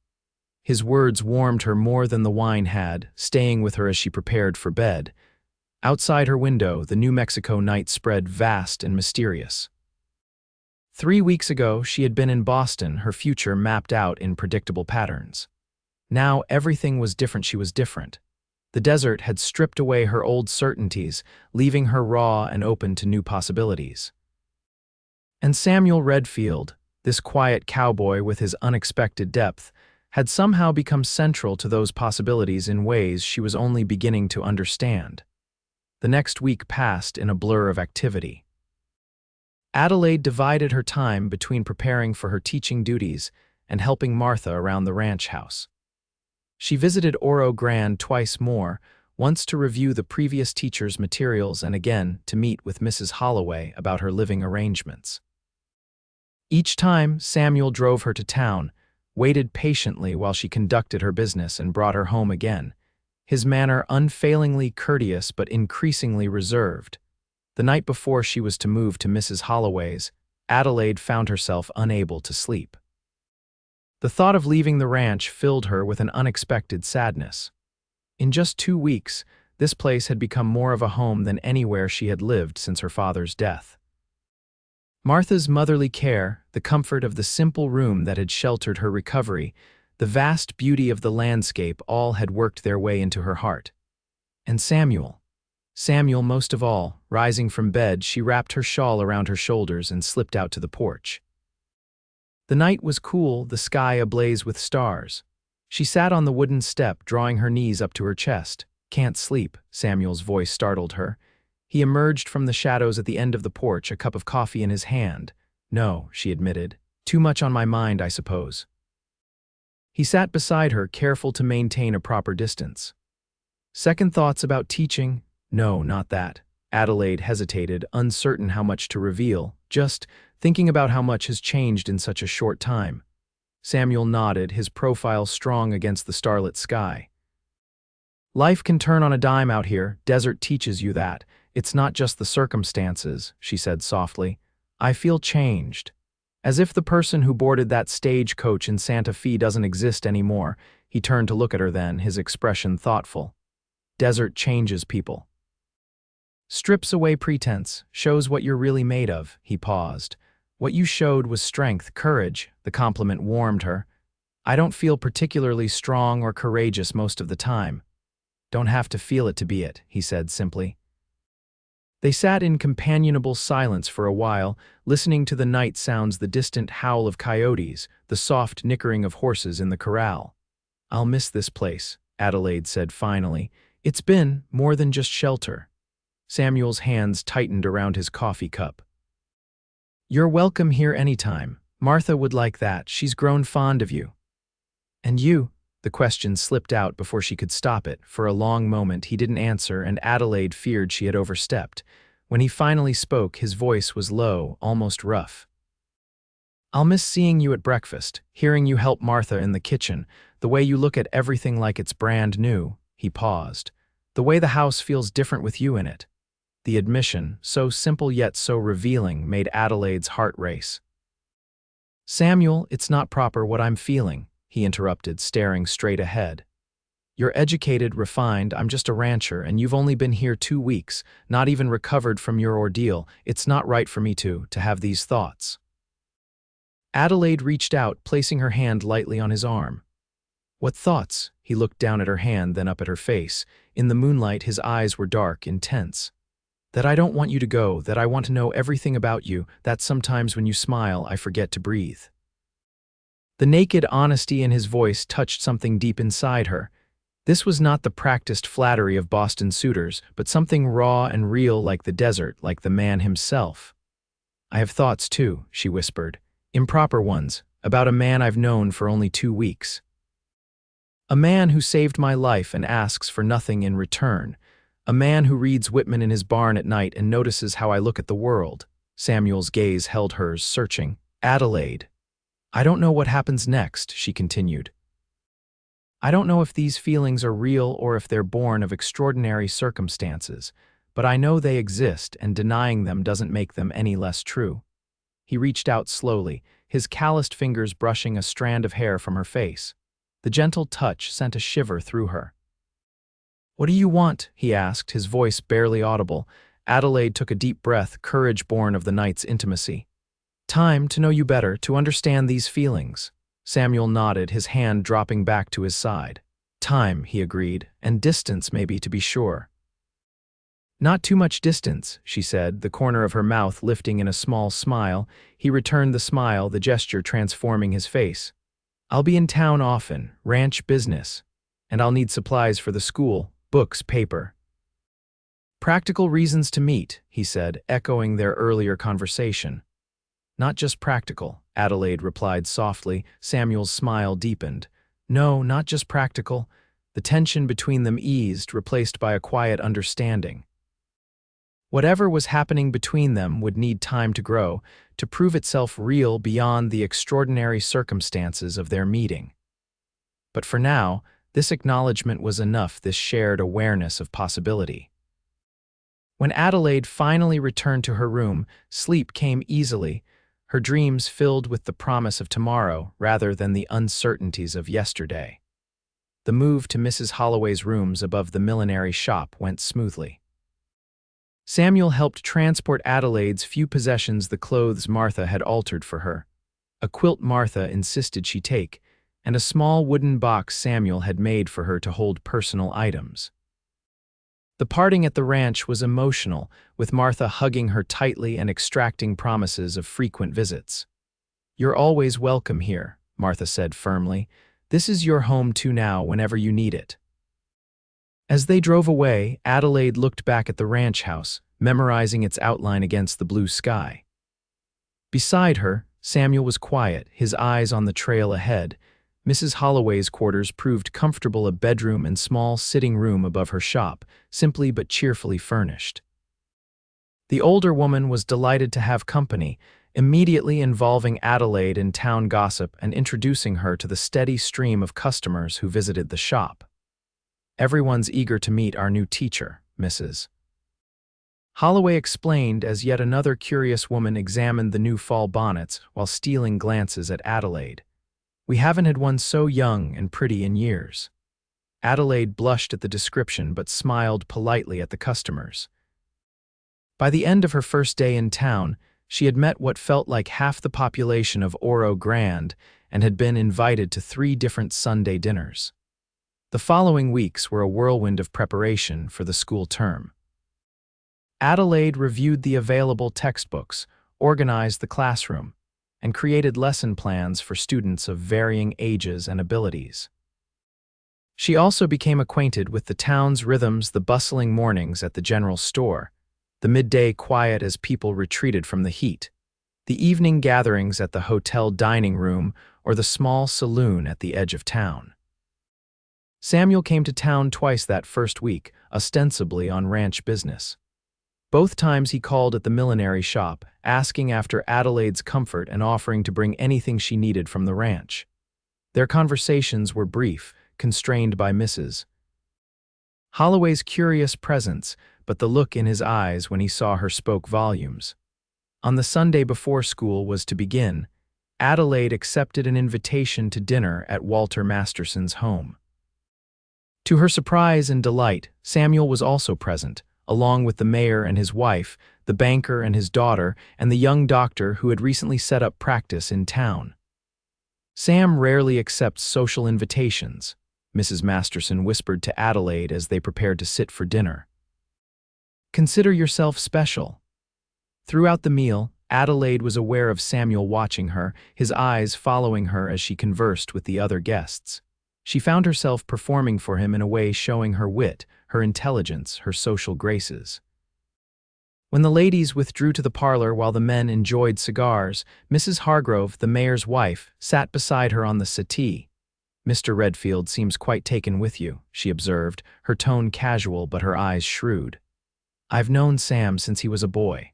His words warmed her more than the wine had, staying with her as she prepared for bed. Outside her window, the New Mexico night spread vast and mysterious. 3 weeks ago, she had been in Boston, her future mapped out in predictable patterns. Now everything was different. She was different. The desert had stripped away her old certainties, leaving her raw and open to new possibilities. And Samuel Redfield, this quiet cowboy with his unexpected depth, had somehow become central to those possibilities in ways she was only beginning to understand. The next week passed in a blur of activity. Adelaide divided her time between preparing for her teaching duties and helping Martha around the ranch house. She visited Oro Grande twice more, once to review the previous teacher's materials and again to meet with Mrs. Holloway about her living arrangements. Each time, Samuel drove her to town, waited patiently while she conducted her business and brought her home again, his manner unfailingly courteous but increasingly reserved. The night before she was to move to Mrs. Holloway's, Adelaide found herself unable to sleep. The thought of leaving the ranch filled her with an unexpected sadness. In just 2 weeks, this place had become more of a home than anywhere she had lived since her father's death. Martha's motherly care, the comfort of the simple room that had sheltered her recovery, the vast beauty of the landscape, all had worked their way into her heart. And Samuel most of all. Rising from bed, she wrapped her shawl around her shoulders and slipped out to the porch. The night was cool, the sky ablaze with stars. She sat on the wooden step, drawing her knees up to her chest. "Can't sleep," Samuel's voice startled her. He emerged from the shadows at the end of the porch, a cup of coffee in his hand. "No," she admitted. "Too much on my mind, I suppose." He sat beside her, careful to maintain a proper distance. "Second thoughts about teaching?" "No, not that." Adelaide hesitated, uncertain how much to reveal, just thinking about how much has changed in such a short time. Samuel nodded, his profile strong against the starlit sky. "Life can turn on a dime out here. Desert teaches you that. It's not just the circumstances," she said softly. "I feel changed. As if the person who boarded that stagecoach in Santa Fe doesn't exist anymore." He turned to look at her then, his expression thoughtful. "Desert changes people. Strips away pretense, shows what you're really made of." He paused. "What you showed was strength, courage." The compliment warmed her. "I don't feel particularly strong or courageous most of the time." "Don't have to feel it to be it," he said simply. They sat in companionable silence for a while, listening to the night sounds, the distant howl of coyotes, the soft nickering of horses in the corral. "I'll miss this place," Adelaide said finally. "It's been more than just shelter." Samuel's hands tightened around his coffee cup. "You're welcome here anytime. Martha would like that. She's grown fond of you." "And you?" The question slipped out before she could stop it. For a long moment he didn't answer, and Adelaide feared she had overstepped. When he finally spoke, his voice was low, almost rough. "I'll miss seeing you at breakfast, hearing you help Martha in the kitchen, the way you look at everything like it's brand new." He paused. "The way the house feels different with you in it." The admission, so simple yet so revealing, made Adelaide's heart race. "Samuel, it's not proper what I'm feeling," he interrupted, staring straight ahead. "You're educated, refined, I'm just a rancher, and you've only been here 2 weeks, not even recovered from your ordeal. It's not right for me to have these thoughts." Adelaide reached out, placing her hand lightly on his arm. "What thoughts?" He looked down at her hand, then up at her face. In the moonlight, his eyes were dark, intense. "That I don't want you to go, that I want to know everything about you, that sometimes when you smile, I forget to breathe." The naked honesty in his voice touched something deep inside her. This was not the practiced flattery of Boston suitors, but something raw and real, like the desert, like the man himself. "I have thoughts too," she whispered. "Improper ones, about a man I've known for only 2 weeks. A man who saved my life and asks for nothing in return. A man who reads Whitman in his barn at night and notices how I look at the world." Samuel's gaze held hers, searching. "Adelaide." "I don't know what happens next," she continued. "I don't know if these feelings are real or if they're born of extraordinary circumstances, but I know they exist, and denying them doesn't make them any less true." He reached out slowly, his calloused fingers brushing a strand of hair from her face. The gentle touch sent a shiver through her. "What do you want?" he asked, his voice barely audible. Adelaide took a deep breath, courage born of the night's intimacy. "Time to know you better, to understand these feelings." Samuel nodded, his hand dropping back to his side. "Time," he agreed, "and distance maybe, to be sure." "Not too much distance," she said, the corner of her mouth lifting in a small smile. He returned the smile, the gesture transforming his face. "I'll be in town often, ranch business, and I'll need supplies for the school, books, paper." "Practical reasons to meet," he said, echoing their earlier conversation. "Not just practical," Adelaide replied softly. Samuel's smile deepened. "No, not just practical." The tension between them eased, replaced by a quiet understanding. Whatever was happening between them would need time to grow, to prove itself real beyond the extraordinary circumstances of their meeting. But for now, this acknowledgement was enough, this shared awareness of possibility. When Adelaide finally returned to her room, sleep came easily, her dreams filled with the promise of tomorrow rather than the uncertainties of yesterday. The move to Mrs. Holloway's rooms above the millinery shop went smoothly. Samuel helped transport Adelaide's few possessions, the clothes Martha had altered for her. A quilt Martha insisted she take, and a small wooden box Samuel had made for her to hold personal items. The parting at the ranch was emotional, with Martha hugging her tightly and extracting promises of frequent visits. "You're always welcome here," Martha said firmly. "This is your home too now, whenever you need it." As they drove away, Adelaide looked back at the ranch house, memorizing its outline against the blue sky. Beside her, Samuel was quiet, his eyes on the trail ahead. Mrs. Holloway's quarters proved comfortable, a bedroom and small sitting room above her shop, simply but cheerfully furnished. The older woman was delighted to have company, immediately involving Adelaide in town gossip and introducing her to the steady stream of customers who visited the shop. "Everyone's eager to meet our new teacher, Mrs. Holloway explained as yet another curious woman examined the new fall bonnets while stealing glances at Adelaide. "We haven't had one so young and pretty in years." Adelaide blushed at the description but smiled politely at the customers. By the end of her first day in town, she had met what felt like half the population of Oro Grande and had been invited to 3 different Sunday dinners. The following weeks were a whirlwind of preparation for the school term. Adelaide reviewed the available textbooks, organized the classroom, and created lesson plans for students of varying ages and abilities. She also became acquainted with the town's rhythms, the bustling mornings at the general store, the midday quiet as people retreated from the heat, the evening gatherings at the hotel dining room or the small saloon at the edge of town. Samuel came to town twice that first week, ostensibly on ranch business. Both times he called at the millinery shop, asking after Adelaide's comfort and offering to bring anything she needed from the ranch. Their conversations were brief, constrained by Mrs. Holloway's curious presence, but the look in his eyes when he saw her spoke volumes. On the Sunday before school was to begin, Adelaide accepted an invitation to dinner at Walter Masterson's home. To her surprise and delight, Samuel was also present, along with the mayor and his wife, the banker and his daughter, and the young doctor who had recently set up practice in town. "Sam rarely accepts social invitations," Mrs. Masterson whispered to Adelaide as they prepared to sit for dinner. "Consider yourself special." Throughout the meal, Adelaide was aware of Samuel watching her, his eyes following her as she conversed with the other guests. She found herself performing for him in a way showing her wit, her intelligence, her social graces. When the ladies withdrew to the parlor while the men enjoyed cigars, Mrs. Hargrove, the mayor's wife, sat beside her on the settee. "Mr. Redfield seems quite taken with you," she observed, her tone casual but her eyes shrewd. "I've known Sam since he was a boy.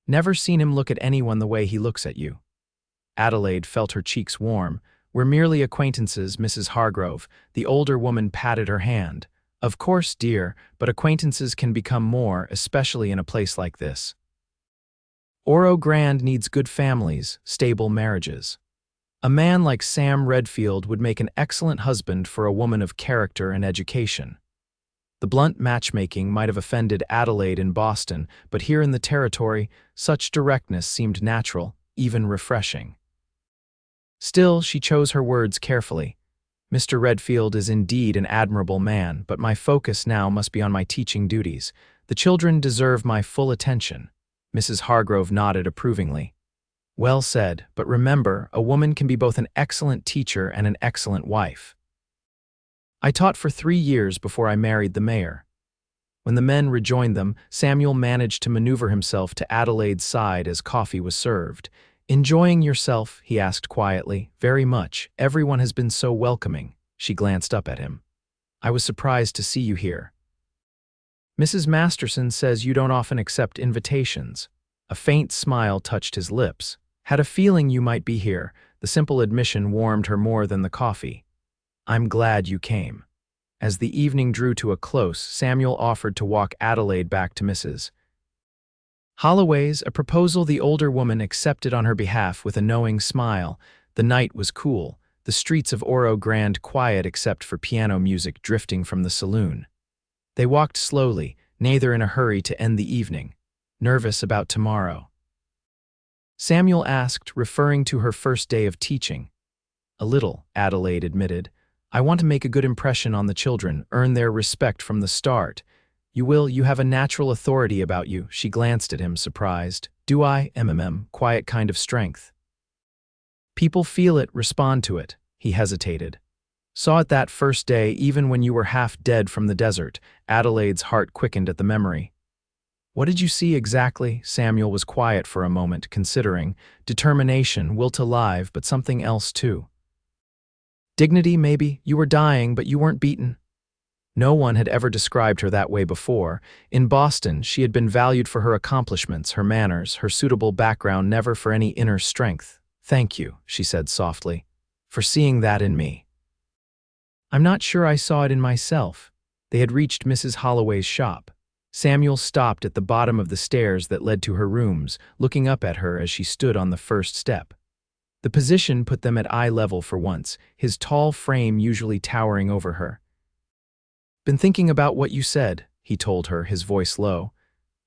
Never seen him look at anyone the way he looks at you." Adelaide felt her cheeks warm. "We're merely acquaintances, Mrs. Hargrove." The older woman patted her hand. "Of course, dear, but acquaintances can become more, especially in a place like this. Oro Grande needs good families, stable marriages. A man like Sam Redfield would make an excellent husband for a woman of character and education." The blunt matchmaking might have offended Adelaide in Boston, but here in the territory, such directness seemed natural, even refreshing. Still, she chose her words carefully. "Mr. Redfield is indeed an admirable man, but my focus now must be on my teaching duties. The children deserve my full attention." Mrs. Hargrove nodded approvingly. "Well said, but remember, a woman can be both an excellent teacher and an excellent wife. I taught for 3 years before I married the mayor." When the men rejoined them, Samuel managed to maneuver himself to Adelaide's side as coffee was served. "Enjoying yourself?" he asked quietly. "Very much. Everyone has been so welcoming." She glanced up at him. "I was surprised to see you here. Mrs. Masterson says you don't often accept invitations." A faint smile touched his lips. "Had a feeling you might be here." The simple admission warmed her more than the coffee. "I'm glad you came." As the evening drew to a close, Samuel offered to walk Adelaide back to Mrs. Holloway's, a proposal the older woman accepted on her behalf with a knowing smile. The night was cool, the streets of Oro Grande quiet except for piano music drifting from the saloon. They walked slowly, neither in a hurry to end the evening. "Nervous about tomorrow?" Samuel asked, referring to her first day of teaching. "A little," Adelaide admitted. "I want to make a good impression on the children, earn their respect from the start." You have a natural authority about you." She glanced at him, surprised. "Do I? Quiet kind of strength." "People feel it, respond to it." He hesitated. "Saw it that first day, even when you were half dead from the desert." Adelaide's heart quickened at the memory. "What did you see exactly?" Samuel was quiet for a moment, considering. "Determination, will to live, but something else too." "Dignity, maybe. You were dying, but you weren't beaten." No one had ever described her that way before. In Boston, she had been valued for her accomplishments, her manners, her suitable background, never for any inner strength. "Thank you," she said softly, "for seeing that in me." "I'm not sure I saw it in myself." They had reached Mrs. Holloway's shop. Samuel stopped at the bottom of the stairs that led to her rooms, looking up at her as she stood on the first step. The position put them at eye level for once, his tall frame usually towering over her. "Been thinking about what you said," he told her, his voice low.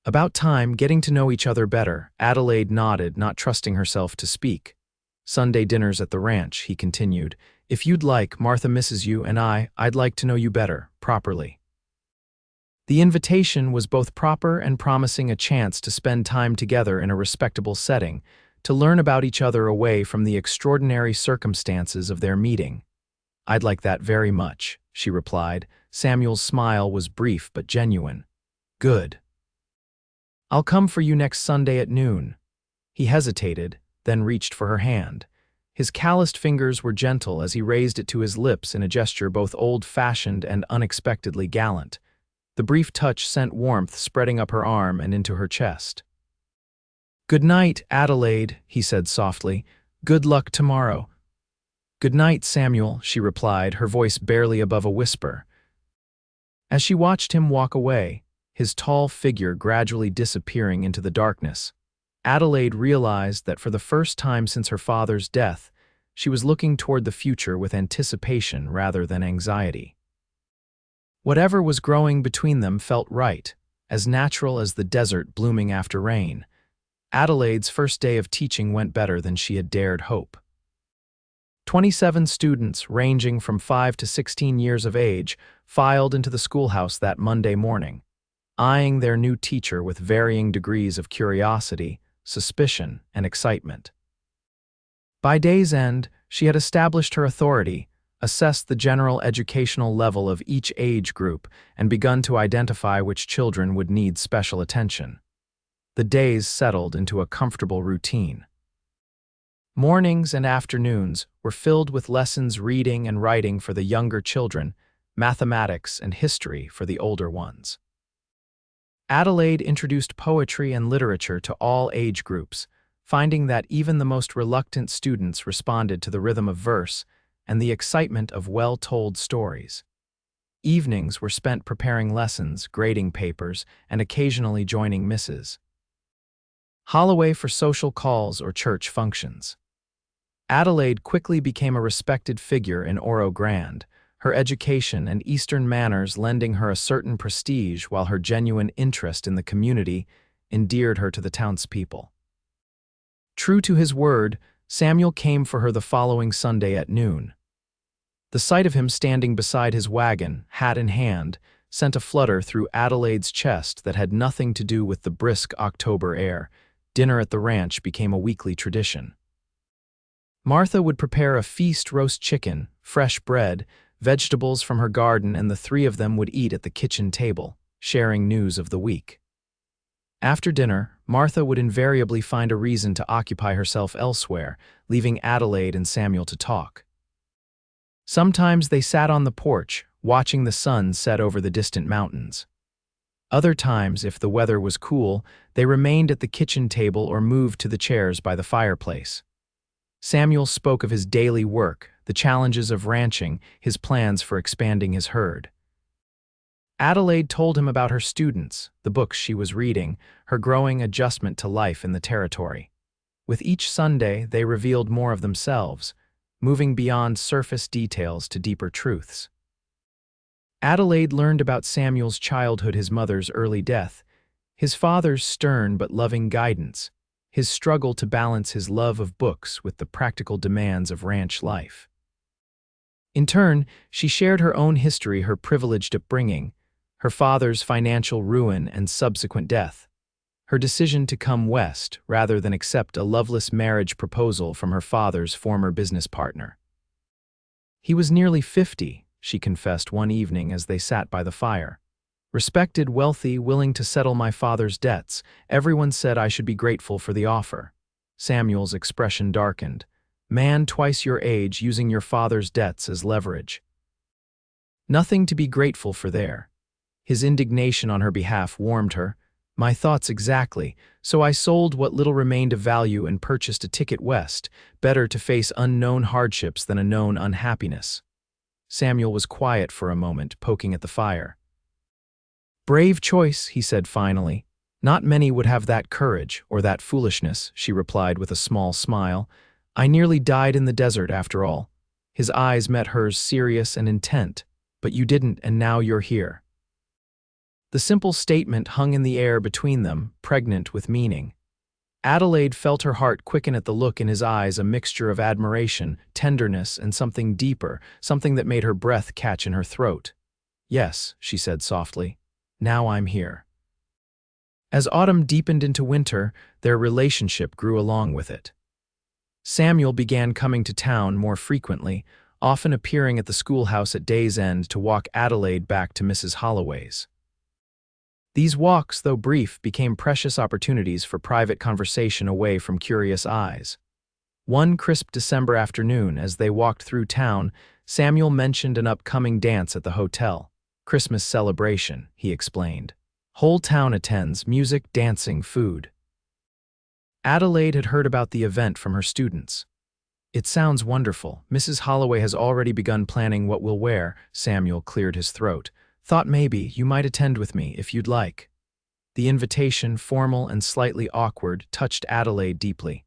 "About time, getting to know each other better." Adelaide nodded, not trusting herself to speak. "Sunday dinners at the ranch," he continued. "If you'd like, Martha misses you, and I'd like to know you better, properly." The invitation was both proper and promising a chance to spend time together in a respectable setting, to learn about each other away from the extraordinary circumstances of their meeting. "I'd like that very much," she replied. Samuel's smile was brief but genuine. "Good. I'll come for you next Sunday at noon." He hesitated, then reached for her hand. His calloused fingers were gentle as he raised it to his lips in a gesture both old-fashioned and unexpectedly gallant. The brief touch sent warmth spreading up her arm and into her chest. "Good night, Adelaide," he said softly. "Good luck tomorrow." "Good night, Samuel," she replied, her voice barely above a whisper. As she watched him walk away, his tall figure gradually disappearing into the darkness, Adelaide realized that for the first time since her father's death, she was looking toward the future with anticipation rather than anxiety. Whatever was growing between them felt right, as natural as the desert blooming after rain. Adelaide's first day of teaching went better than she had dared hope. 27 students, ranging from 5 to 16 years of age, filed into the schoolhouse that Monday morning, eyeing their new teacher with varying degrees of curiosity, suspicion, and excitement. By day's end, she had established her authority, assessed the general educational level of each age group, and begun to identify which children would need special attention. The days settled into a comfortable routine. Mornings and afternoons were filled with lessons reading and writing for the younger children, mathematics and history for the older ones. Adelaide introduced poetry and literature to all age groups, finding that even the most reluctant students responded to the rhythm of verse and the excitement of well-told stories. Evenings were spent preparing lessons, grading papers, and occasionally joining misses. Holloway for social calls or church functions. Adelaide quickly became a respected figure in Oro Grande, her education and Eastern manners lending her a certain prestige while her genuine interest in the community endeared her to the townspeople. True to his word, Samuel came for her the following Sunday at noon. The sight of him standing beside his wagon, hat in hand, sent a flutter through Adelaide's chest that had nothing to do with the brisk October air. Dinner at the ranch became a weekly tradition. Martha would prepare a feast roast chicken, fresh bread, vegetables from her garden, and the three of them would eat at the kitchen table, sharing news of the week. After dinner, Martha would invariably find a reason to occupy herself elsewhere, leaving Adelaide and Samuel to talk. Sometimes they sat on the porch, watching the sun set over the distant mountains. Other times, if the weather was cool, they remained at the kitchen table or moved to the chairs by the fireplace. Samuel spoke of his daily work, the challenges of ranching, his plans for expanding his herd. Adelaide told him about her students, the books she was reading, her growing adjustment to life in the territory. With each Sunday, they revealed more of themselves, moving beyond surface details to deeper truths. Adelaide learned about Samuel's childhood, his mother's early death, his father's stern but loving guidance, his struggle to balance his love of books with the practical demands of ranch life. In turn, she shared her own history, her privileged upbringing, her father's financial ruin and subsequent death, her decision to come west rather than accept a loveless marriage proposal from her father's former business partner. "He was nearly 50, she confessed one evening as they sat by the fire. "Respected, wealthy, willing to settle my father's debts. Everyone said I should be grateful for the offer." Samuel's expression darkened. "Man twice your age using your father's debts as leverage. Nothing to be grateful for there." His indignation on her behalf warmed her. "My thoughts exactly, so I sold what little remained of value and purchased a ticket west, better to face unknown hardships than a known unhappiness." Samuel was quiet for a moment, poking at the fire. "Brave choice," he said finally. "Not many would have that courage or that foolishness," she replied with a small smile. "I nearly died in the desert after all." His eyes met hers, serious and intent. "But you didn't, and now you're here." The simple statement hung in the air between them, pregnant with meaning. Adelaide felt her heart quicken at the look in his eyes, a mixture of admiration, tenderness, and something deeper, something that made her breath catch in her throat. "Yes," she said softly. "Now I'm here." As autumn deepened into winter, their relationship grew along with it. Samuel began coming to town more frequently, often appearing at the schoolhouse at day's end to walk Adelaide back to Mrs. Holloway's. These walks, though brief, became precious opportunities for private conversation away from curious eyes. One crisp December afternoon, as they walked through town, Samuel mentioned an upcoming dance at the hotel. Christmas celebration, he explained. Whole town attends, music, dancing, food. Adelaide had heard about the event from her students. It sounds wonderful. Mrs. Holloway has already begun planning what we'll wear. Samuel cleared his throat. Thought maybe you might attend with me if you'd like. The invitation, formal and slightly awkward, touched Adelaide deeply.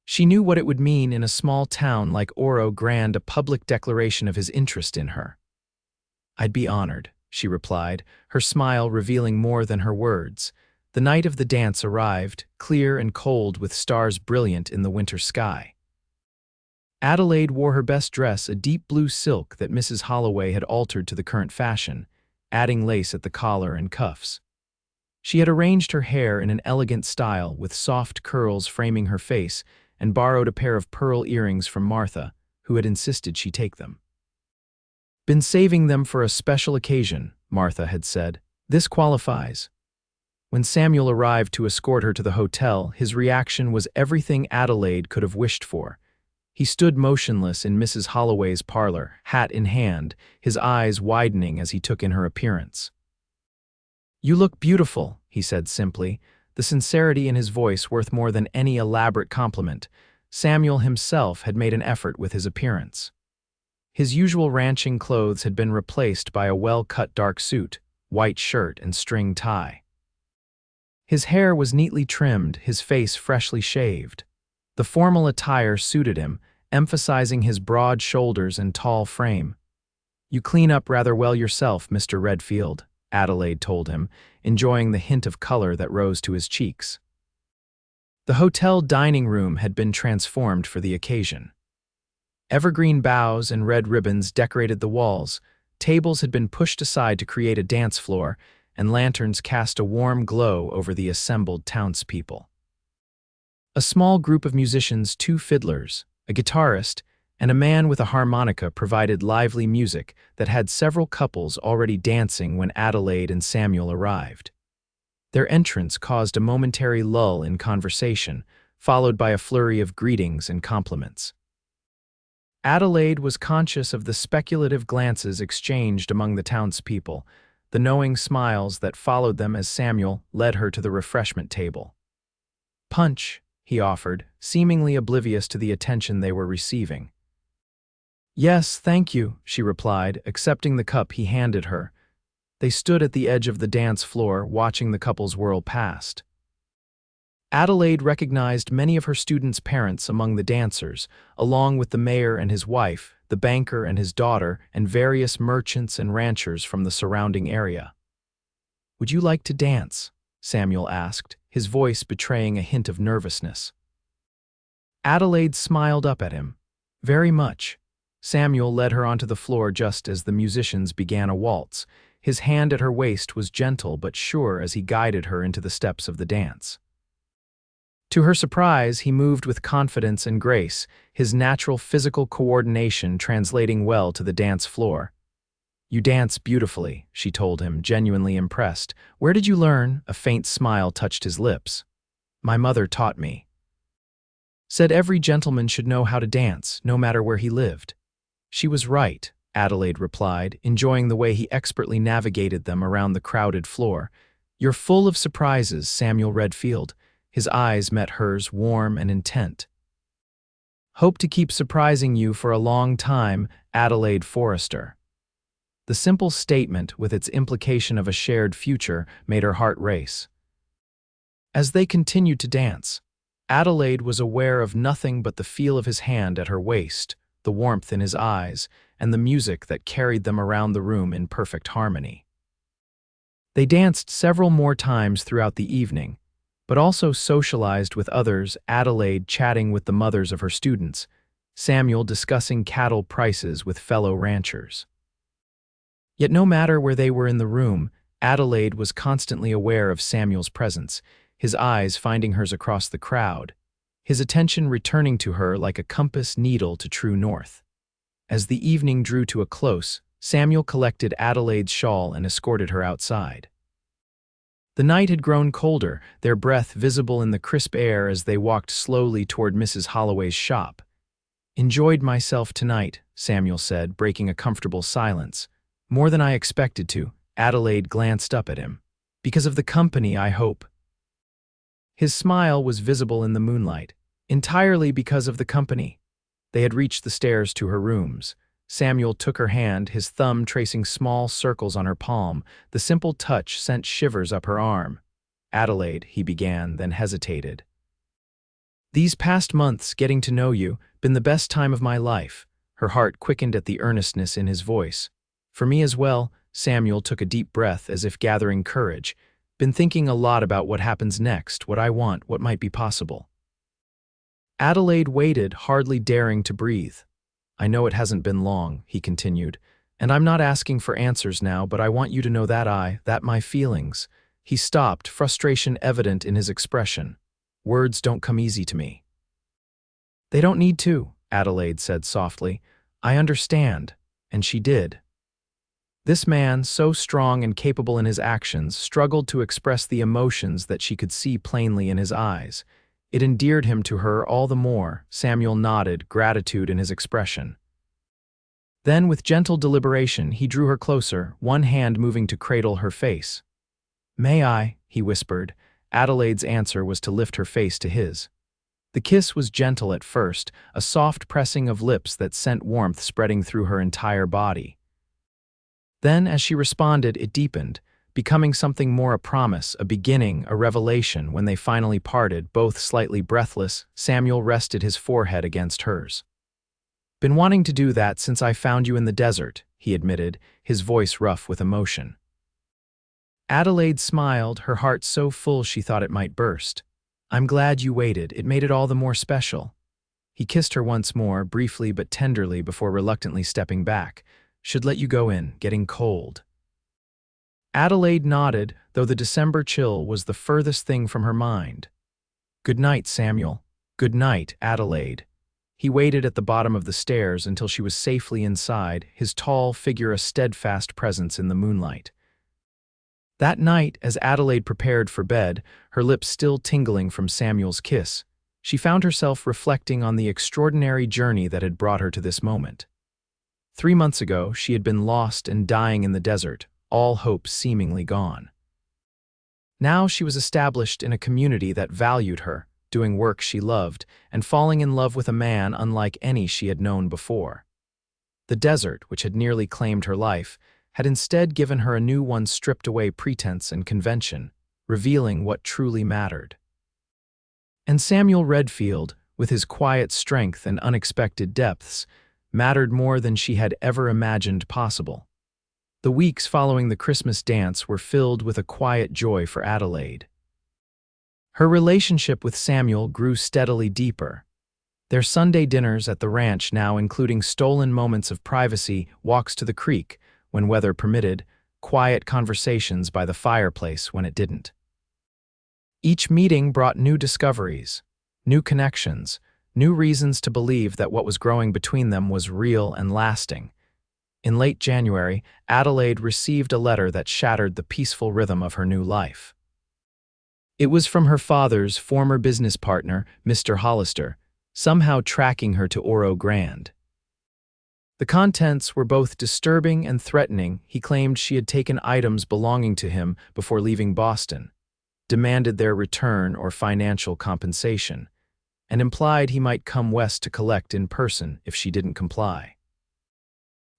She knew what it would mean in a small town like Oro Grande, a public declaration of his interest in her. I'd be honored, she replied, her smile revealing more than her words. The night of the dance arrived, clear and cold with stars brilliant in the winter sky. Adelaide wore her best dress, a deep blue silk that Mrs. Holloway had altered to the current fashion, adding lace at the collar and cuffs. She had arranged her hair in an elegant style with soft curls framing her face and borrowed a pair of pearl earrings from Martha, who had insisted she take them. Been saving them for a special occasion, Martha had said. This qualifies. When Samuel arrived to escort her to the hotel, his reaction was everything Adelaide could have wished for. He stood motionless in Mrs. Holloway's parlor, hat in hand, his eyes widening as he took in her appearance. You look beautiful, he said simply, the sincerity in his voice worth more than any elaborate compliment. Samuel himself had made an effort with his appearance. His usual ranching clothes had been replaced by a well-cut dark suit, white shirt and string tie. His hair was neatly trimmed, his face freshly shaved. The formal attire suited him, emphasizing his broad shoulders and tall frame. You clean up rather well yourself, Mr. Redfield, Adelaide told him, enjoying the hint of color that rose to his cheeks. The hotel dining room had been transformed for the occasion. Evergreen boughs and red ribbons decorated the walls, tables had been pushed aside to create a dance floor, and lanterns cast a warm glow over the assembled townspeople. A small group of musicians, 2 fiddlers, a guitarist, and a man with a harmonica provided lively music that had several couples already dancing when Adelaide and Samuel arrived. Their entrance caused a momentary lull in conversation, followed by a flurry of greetings and compliments. Adelaide was conscious of the speculative glances exchanged among the townspeople, the knowing smiles that followed them as Samuel led her to the refreshment table. Punch, he offered, seemingly oblivious to the attention they were receiving. Yes, thank you, she replied, accepting the cup he handed her. They stood at the edge of the dance floor, watching the couples whirl past. Adelaide recognized many of her students' parents among the dancers, along with the mayor and his wife, the banker and his daughter, and various merchants and ranchers from the surrounding area. Would you like to dance? Samuel asked, his voice betraying a hint of nervousness. Adelaide smiled up at him. Very much. Samuel led her onto the floor just as the musicians began a waltz. His hand at her waist was gentle but sure as he guided her into the steps of the dance. To her surprise, he moved with confidence and grace, his natural physical coordination translating well to the dance floor. You dance beautifully, she told him, genuinely impressed. Where did you learn? A faint smile touched his lips. My mother taught me. Said every gentleman should know how to dance, no matter where he lived. She was right, Adelaide replied, enjoying the way he expertly navigated them around the crowded floor. You're full of surprises, Samuel Redfield. His eyes met hers, warm and intent. Hope to keep surprising you for a long time, Adelaide Forrester. The simple statement, with its implication of a shared future, made her heart race. As they continued to dance, Adelaide was aware of nothing but the feel of his hand at her waist, the warmth in his eyes, and the music that carried them around the room in perfect harmony. They danced several more times throughout the evening, but also socialized with others, Adelaide chatting with the mothers of her students, Samuel discussing cattle prices with fellow ranchers. Yet no matter where they were in the room, Adelaide was constantly aware of Samuel's presence, his eyes finding hers across the crowd, his attention returning to her like a compass needle to true north. As the evening drew to a close, Samuel collected Adelaide's shawl and escorted her outside. The night had grown colder, their breath visible in the crisp air as they walked slowly toward Mrs. Holloway's shop. "Enjoyed myself tonight," Samuel said, breaking a comfortable silence. "More than I expected to." Adelaide glanced up at him. "Because of the company, I hope." His smile was visible in the moonlight. "Entirely because of the company." They had reached the stairs to her rooms. Samuel took her hand, his thumb tracing small circles on her palm. The simple touch sent shivers up her arm. "Adelaide," he began, then hesitated. "These past months, getting to know you, been the best time of my life." Her heart quickened at the earnestness in his voice. "For me as well." Samuel took a deep breath as if gathering courage. "Been thinking a lot about what happens next, what I want, what might be possible." Adelaide waited, hardly daring to breathe. "I know it hasn't been long," he continued, "and I'm not asking for answers now, but I want you to know that my feelings." He stopped, frustration evident in his expression. "Words don't come easy to me." "They don't need to," Adelaide said softly. "I understand." And she did. This man, so strong and capable in his actions, struggled to express the emotions that she could see plainly in his eyes. It endeared him to her all the more. Samuel nodded, gratitude in his expression. Then, with gentle deliberation, he drew her closer, one hand moving to cradle her face. "May I?" he whispered. Adelaide's answer was to lift her face to his. The kiss was gentle at first, a soft pressing of lips that sent warmth spreading through her entire body. Then, as she responded, it deepened, becoming something more, a promise, a beginning, a revelation. When they finally parted, both slightly breathless, Samuel rested his forehead against hers. "Been wanting to do that since I found you in the desert," he admitted, his voice rough with emotion. Adelaide smiled, her heart so full she thought it might burst. "I'm glad you waited. It made it all the more special." He kissed her once more, briefly but tenderly, before reluctantly stepping back. "Should let you go in, getting cold." Adelaide nodded, though the December chill was the furthest thing from her mind. "Good night, Samuel." "Good night, Adelaide." He waited at the bottom of the stairs until she was safely inside, his tall figure a steadfast presence in the moonlight. That night, as Adelaide prepared for bed, her lips still tingling from Samuel's kiss, she found herself reflecting on the extraordinary journey that had brought her to this moment. 3 months ago, she had been lost and dying in the desert, all hope seemingly gone. Now she was established in a community that valued her, doing work she loved, and falling in love with a man unlike any she had known before. The desert, which had nearly claimed her life, had instead given her a new one, stripped away pretense and convention, revealing what truly mattered. And Samuel Redfield, with his quiet strength and unexpected depths, mattered more than she had ever imagined possible. The weeks following the Christmas dance were filled with a quiet joy for Adelaide. Her relationship with Samuel grew steadily deeper. Their Sunday dinners at the ranch now including stolen moments of privacy, walks to the creek, when weather permitted, quiet conversations by the fireplace when it didn't. Each meeting brought new discoveries, new connections, new reasons to believe that what was growing between them was real and lasting. In late January, Adelaide received a letter that shattered the peaceful rhythm of her new life. It was from her father's former business partner, Mr. Hollister, somehow tracking her to Oro Grande. The contents were both disturbing and threatening. He claimed she had taken items belonging to him before leaving Boston, demanded their return or financial compensation, and implied he might come west to collect in person if she didn't comply.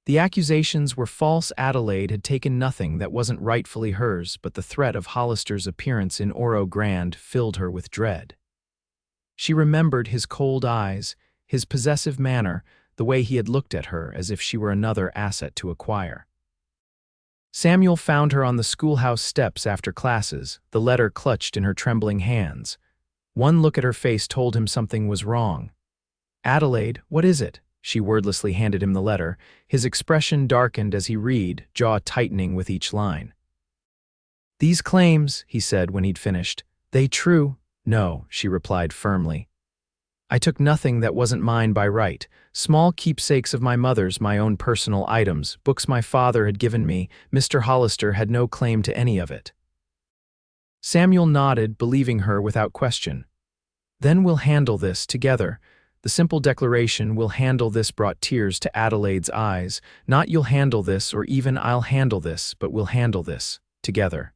The accusations were false. Adelaide had taken nothing that wasn't rightfully hers, but the threat of Hollister's appearance in Oro Grande filled her with dread. She remembered his cold eyes, his possessive manner, the way he had looked at her as if she were another asset to acquire. Samuel found her on the schoolhouse steps after classes, the letter clutched in her trembling hands. One look at her face told him something was wrong. "Adelaide, what is it?" She wordlessly handed him the letter. His expression darkened as he read, jaw tightening with each line. "These claims," he said when he'd finished, "they true?" "No," she replied firmly. I took nothing that wasn't mine by right. Small keepsakes of my mother's, my own personal items, books my father had given me. Mr. Hollister had no claim to any of it. Samuel nodded, believing her without question. Then we'll handle this together. The simple declaration, "we'll handle this," brought tears to Adelaide's eyes. Not "you'll handle this" or even "I'll handle this," but "we'll handle this together."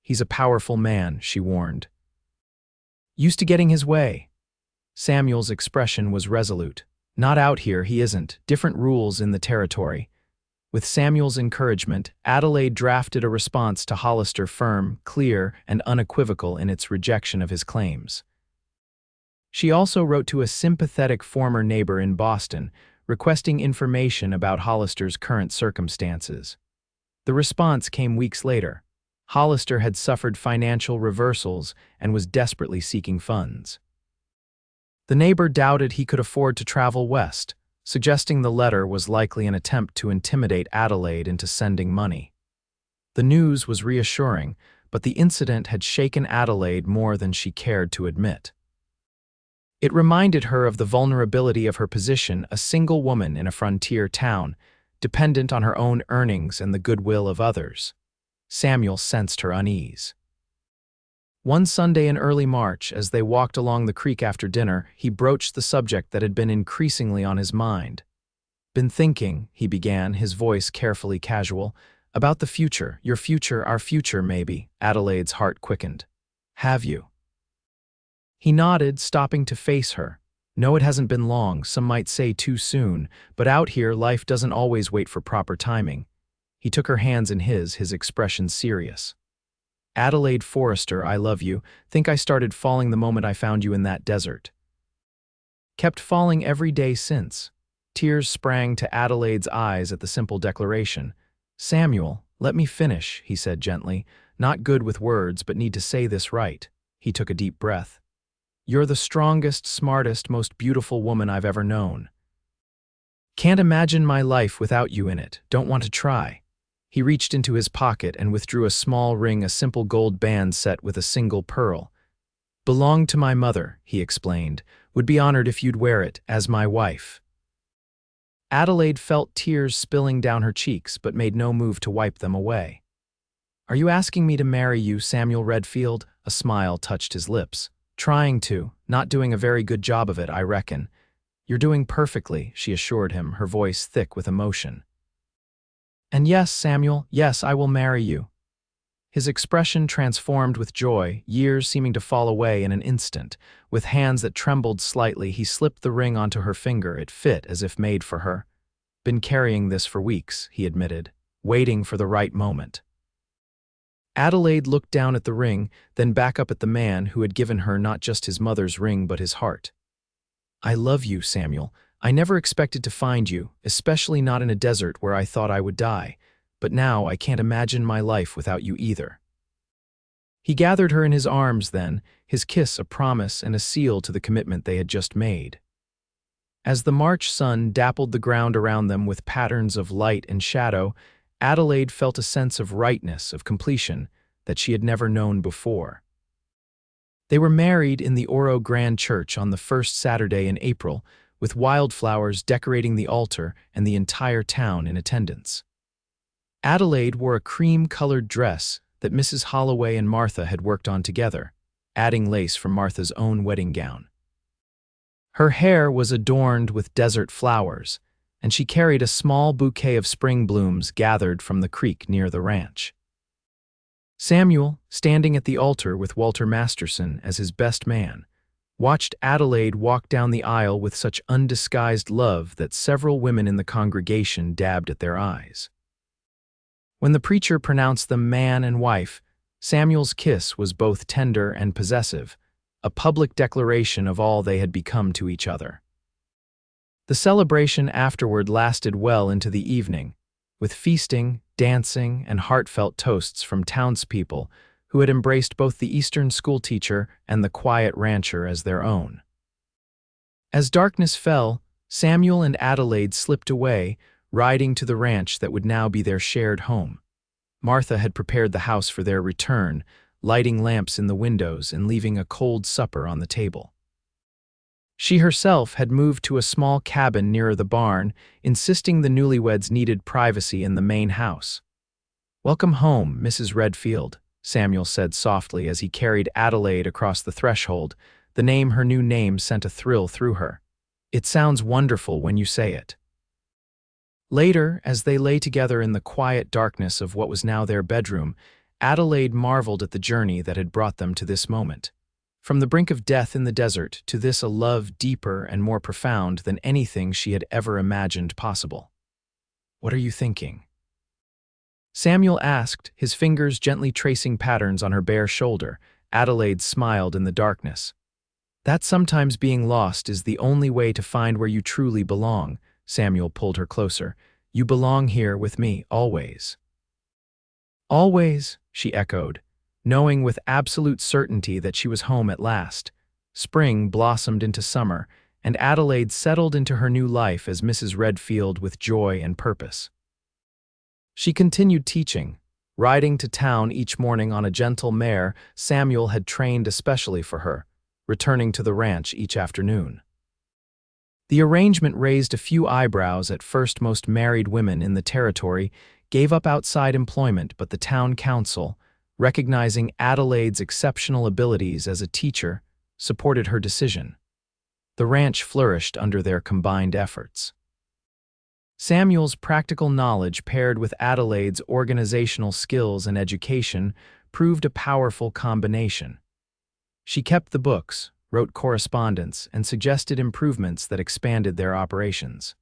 He's a powerful man, she warned. Used to getting his way. Samuel's expression was resolute. Not out here, he isn't. Different rules in the territory. With Samuel's encouragement, Adelaide drafted a response to Hollister, firm, clear, and unequivocal in its rejection of his claims. She also wrote to a sympathetic former neighbor in Boston, requesting information about Hollister's current circumstances. The response came weeks later. Hollister had suffered financial reversals and was desperately seeking funds. The neighbor doubted he could afford to travel west, suggesting the letter was likely an attempt to intimidate Adelaide into sending money. The news was reassuring, but the incident had shaken Adelaide more than she cared to admit. It reminded her of the vulnerability of her position, a single woman in a frontier town, dependent on her own earnings and the goodwill of others. Samuel sensed her unease. One Sunday in early March, as they walked along the creek after dinner, he broached the subject that had been increasingly on his mind. "Been thinking," he began, his voice carefully casual, "about the future, your future, our future, maybe." Adelaide's heart quickened. "Have you?" He nodded, stopping to face her. "No, it hasn't been long, some might say too soon, but out here life doesn't always wait for proper timing." He took her hands in his expression serious. "Adelaide Forrester, I love you. Think I started falling the moment I found you in that desert. Kept falling every day since." Tears sprang to Adelaide's eyes at the simple declaration. "Samuel, let me finish," he said gently. "Not good with words, but need to say this right." He took a deep breath. "You're the strongest, smartest, most beautiful woman I've ever known. Can't imagine my life without you in it. Don't want to try." He reached into his pocket and withdrew a small ring, a simple gold band set with a single pearl. "Belonged to my mother," he explained. "Would be honored if you'd wear it, as my wife." Adelaide felt tears spilling down her cheeks, but made no move to wipe them away. "Are you asking me to marry you, Samuel Redfield?" A smile touched his lips. "Trying to, not doing a very good job of it, I reckon." "You're doing perfectly," she assured him, her voice thick with emotion. "And yes, Samuel, yes, I will marry you." His expression transformed with joy, years seeming to fall away in an instant. With hands that trembled slightly, he slipped the ring onto her finger. It fit as if made for her. "Been carrying this for weeks," he admitted, "waiting for the right moment." Adelaide looked down at the ring, then back up at the man who had given her not just his mother's ring but his heart. "I love you, Samuel. I never expected to find you, especially not in a desert where I thought I would die. But now I can't imagine my life without you either." He gathered her in his arms then, his kiss a promise and a seal to the commitment they had just made. As the March sun dappled the ground around them with patterns of light and shadow, Adelaide felt a sense of rightness, of completion, that she had never known before. They were married in the Oro Grand Church on the first Saturday in April, with wildflowers decorating the altar and the entire town in attendance. Adelaide wore a cream-colored dress that Mrs. Holloway and Martha had worked on together, adding lace from Martha's own wedding gown. Her hair was adorned with desert flowers, and she carried a small bouquet of spring blooms gathered from the creek near the ranch. Samuel, standing at the altar with Walter Masterson as his best man, watched Adelaide walk down the aisle with such undisguised love that several women in the congregation dabbed at their eyes. When the preacher pronounced them man and wife, Samuel's kiss was both tender and possessive, a public declaration of all they had become to each other. The celebration afterward lasted well into the evening, with feasting, dancing, and heartfelt toasts from townspeople who had embraced both the Eastern schoolteacher and the quiet rancher as their own. As darkness fell, Samuel and Adelaide slipped away, riding to the ranch that would now be their shared home. Martha had prepared the house for their return, lighting lamps in the windows and leaving a cold supper on the table. She herself had moved to a small cabin nearer the barn, insisting the newlyweds needed privacy in the main house. "Welcome home, Mrs. Redfield," Samuel said softly as he carried Adelaide across the threshold. The name, her new name, sent a thrill through her. "It sounds wonderful when you say it." Later, as they lay together in the quiet darkness of what was now their bedroom, Adelaide marveled at the journey that had brought them to this moment. From the brink of death in the desert to this, a love deeper and more profound than anything she had ever imagined possible. "What are you thinking?" Samuel asked, his fingers gently tracing patterns on her bare shoulder. Adelaide smiled in the darkness. "That sometimes being lost is the only way to find where you truly belong." Samuel pulled her closer. "You belong here with me, always." "Always," she echoed, knowing with absolute certainty that she was home at last. Spring blossomed into summer, and Adelaide settled into her new life as Mrs. Redfield with joy and purpose. She continued teaching, riding to town each morning on a gentle mare Samuel had trained especially for her, returning to the ranch each afternoon. The arrangement raised a few eyebrows at first. Most married women in the territory gave up outside employment, but the town council, recognizing Adelaide's exceptional abilities as a teacher, supported her decision. The ranch flourished under their combined efforts. Samuel's practical knowledge paired with Adelaide's organizational skills and education proved a powerful combination. She kept the books, wrote correspondence, and suggested improvements that expanded their operations.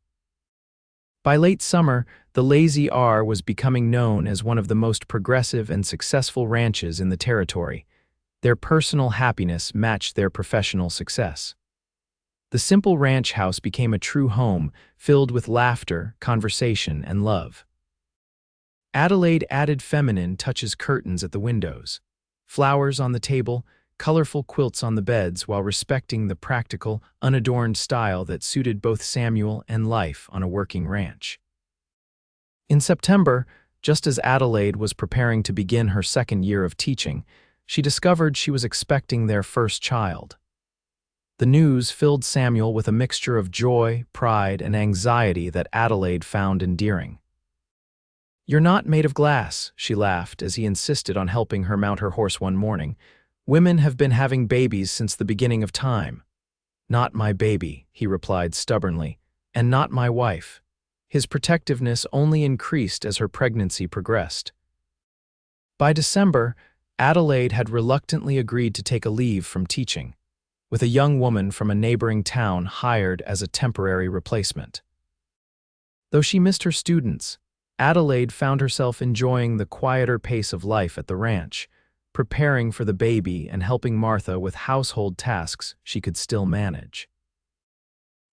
By late summer, the Lazy R was becoming known as one of the most progressive and successful ranches in the territory. Their personal happiness matched their professional success. The simple ranch house became a true home, filled with laughter, conversation, and love. Adelaide added feminine touches: curtains at the windows, flowers on the table, colorful quilts on the beds, while respecting the practical, unadorned style that suited both Samuel and life on a working ranch. In September, just as Adelaide was preparing to begin her second year of teaching, she discovered she was expecting their first child. The news filled Samuel with a mixture of joy, pride, and anxiety that Adelaide found endearing. "You're not made of glass," she laughed as he insisted on helping her mount her horse one morning. "Women have been having babies since the beginning of time." "Not my baby," he replied stubbornly, "and not my wife." His protectiveness only increased as her pregnancy progressed. By December, Adelaide had reluctantly agreed to take a leave from teaching, with a young woman from a neighboring town hired as a temporary replacement. Though she missed her students, Adelaide found herself enjoying the quieter pace of life at the ranch, preparing for the baby and helping Martha with household tasks she could still manage.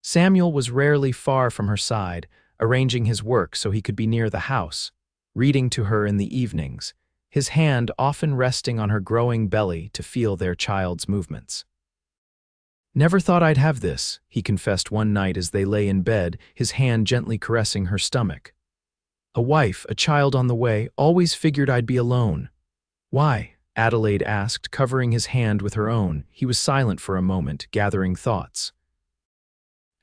Samuel was rarely far from her side, arranging his work so he could be near the house, reading to her in the evenings, his hand often resting on her growing belly to feel their child's movements. "Never thought I'd have this," he confessed one night as they lay in bed, his hand gently caressing her stomach. "A wife, a child on the way, always figured I'd be alone." "Why?" Adelaide asked, covering his hand with her own. He was silent for a moment, gathering thoughts.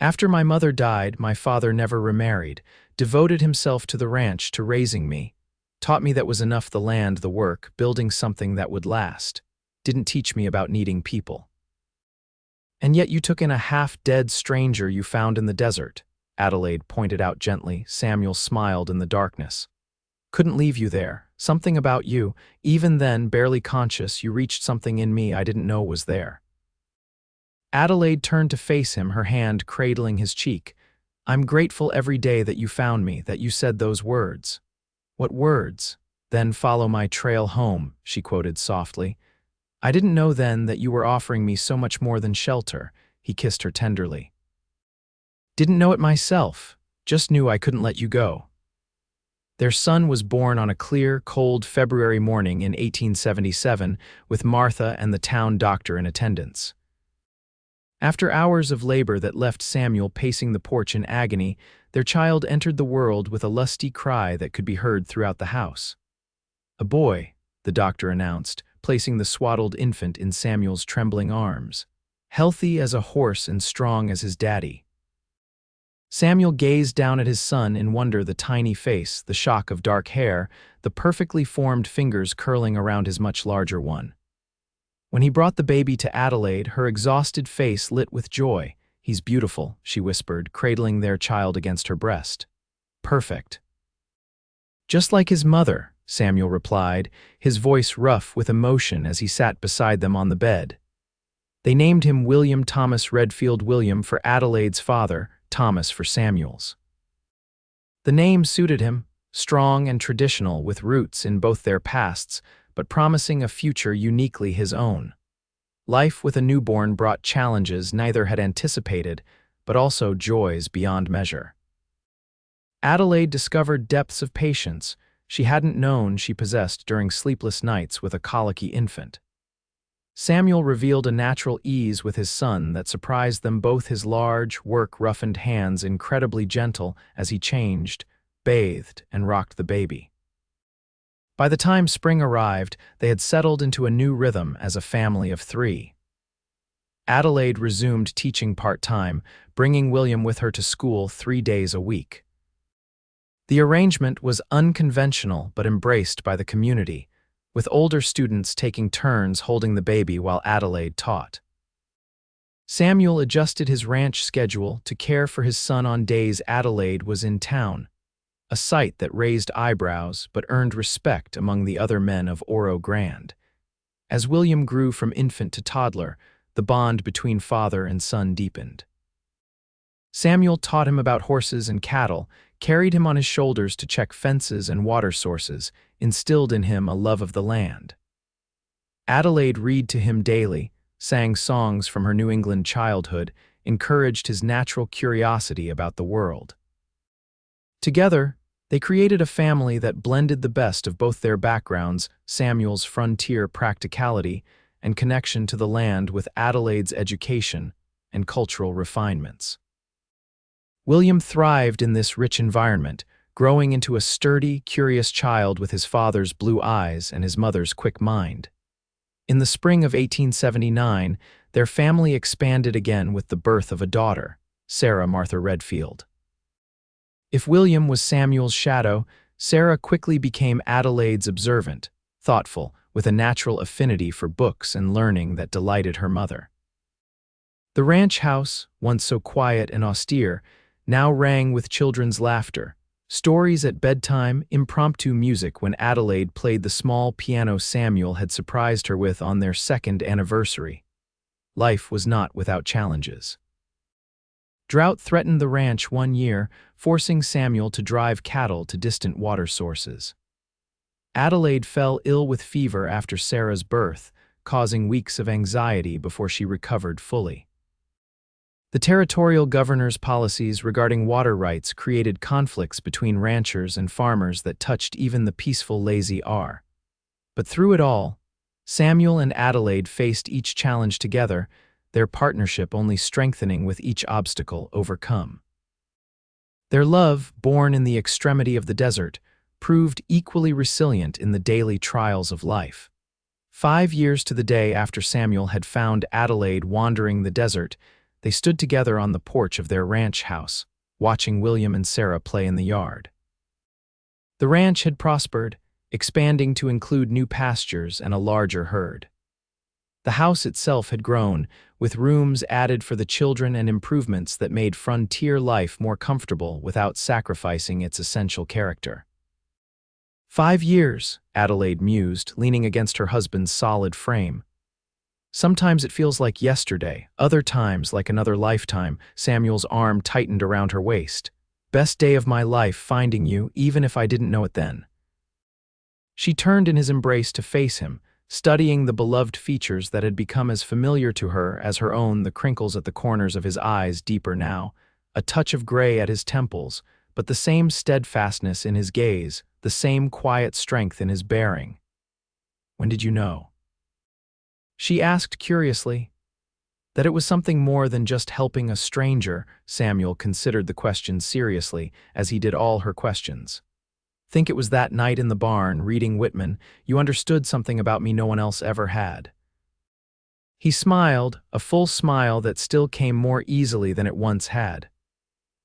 "After my mother died, my father never remarried, devoted himself to the ranch, to raising me. Taught me that was enough: the land, the work, building something that would last. Didn't teach me about needing people." "And yet you took in a half-dead stranger you found in the desert," Adelaide pointed out gently. Samuel smiled in the darkness. "Couldn't leave you there. Something about you, even then barely conscious, you reached something in me I didn't know was there." Adelaide turned to face him, her hand cradling his cheek. "I'm grateful every day that you found me, that you said those words." "What words?" "Then follow my trail home," she quoted softly. "I didn't know then that you were offering me so much more than shelter." He kissed her tenderly. "Didn't know it myself, just knew I couldn't let you go." Their son was born on a clear, cold February morning in 1877, with Martha and the town doctor in attendance. After hours of labor that left Samuel pacing the porch in agony, their child entered the world with a lusty cry that could be heard throughout the house. "A boy," the doctor announced, placing the swaddled infant in Samuel's trembling arms. healthy as a horse and strong as his daddy. Samuel gazed down at his son in wonder, the tiny face, the shock of dark hair, the perfectly formed fingers curling around his much larger one. When he brought the baby to Adelaide, her exhausted face lit with joy. "He's beautiful," she whispered, cradling their child against her breast. "Perfect." "Just like his mother," Samuel replied, his voice rough with emotion as he sat beside them on the bed. They named him William Thomas Redfield, William for Adelaide's father, Thomas for Samuel's. The name suited him, strong and traditional, with roots in both their pasts, but promising a future uniquely his own. Life with a newborn brought challenges neither had anticipated, but also joys beyond measure. Adelaide discovered depths of patience she hadn't known she possessed during sleepless nights with a colicky infant. Samuel revealed a natural ease with his son that surprised them both, his large, work-roughened hands incredibly gentle as he changed, bathed, and rocked the baby. By the time spring arrived, they had settled into a new rhythm as a family of 3. Adelaide resumed teaching part-time, bringing William with her to school 3 days a week. The arrangement was unconventional but embraced by the community, with older students taking turns holding the baby while Adelaide taught. Samuel adjusted his ranch schedule to care for his son on days Adelaide was in town, a sight that raised eyebrows but earned respect among the other men of Oro Grande. As William grew from infant to toddler, the bond between father and son deepened. Samuel taught him about horses and cattle, carried him on his shoulders to check fences and water sources, instilled in him a love of the land. Adelaide read to him daily, sang songs from her New England childhood, encouraged his natural curiosity about the world. Together, they created a family that blended the best of both their backgrounds, Samuel's frontier practicality and connection to the land with Adelaide's education and cultural refinements. William thrived in this rich environment, growing into a sturdy, curious child with his father's blue eyes and his mother's quick mind. In the spring of 1879, their family expanded again with the birth of a daughter, Sarah Martha Redfield. If William was Samuel's shadow, Sarah quickly became Adelaide's observant, thoughtful, with a natural affinity for books and learning that delighted her mother. The ranch house, once so quiet and austere, now rang with children's laughter, stories at bedtime, impromptu music when Adelaide played the small piano Samuel had surprised her with on their 2nd anniversary. Life was not without challenges. Drought threatened the ranch one year, forcing Samuel to drive cattle to distant water sources. Adelaide fell ill with fever after Sarah's birth, causing weeks of anxiety before she recovered fully. The territorial governor's policies regarding water rights created conflicts between ranchers and farmers that touched even the peaceful Lazy R. But through it all, Samuel and Adelaide faced each challenge together, their partnership only strengthening with each obstacle overcome. Their love, born in the extremity of the desert, proved equally resilient in the daily trials of life. 5 years to the day after Samuel had found Adelaide wandering the desert, they stood together on the porch of their ranch house, watching William and Sarah play in the yard. The ranch had prospered, expanding to include new pastures and a larger herd. The house itself had grown, with rooms added for the children and improvements that made frontier life more comfortable without sacrificing its essential character. 5 years, Adelaide mused, leaning against her husband's solid frame. Sometimes it feels like yesterday, other times like another lifetime. Samuel's arm tightened around her waist. Best day of my life finding you, even if I didn't know it then. She turned in his embrace to face him, studying the beloved features that had become as familiar to her as her own, the crinkles at the corners of his eyes deeper now, a touch of gray at his temples, but the same steadfastness in his gaze, the same quiet strength in his bearing. When did you know? She asked curiously. That it was something more than just helping a stranger. Samuel considered the question seriously, as he did all her questions. Think it was that night in the barn, reading Whitman, you understood something about me no one else ever had. He smiled, a full smile that still came more easily than it once had.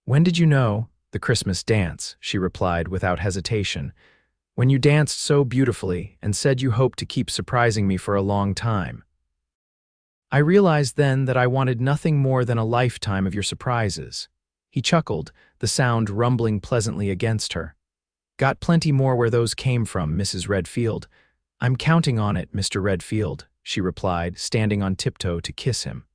"When did you know?" "The Christmas dance," she replied without hesitation. "When you danced so beautifully and said you hoped to keep surprising me for a long time. I realized then that I wanted nothing more than a lifetime of your surprises." He chuckled, the sound rumbling pleasantly against her. "Got plenty more where those came from, Mrs. Redfield." "I'm counting on it, Mr. Redfield," she replied, standing on tiptoe to kiss him.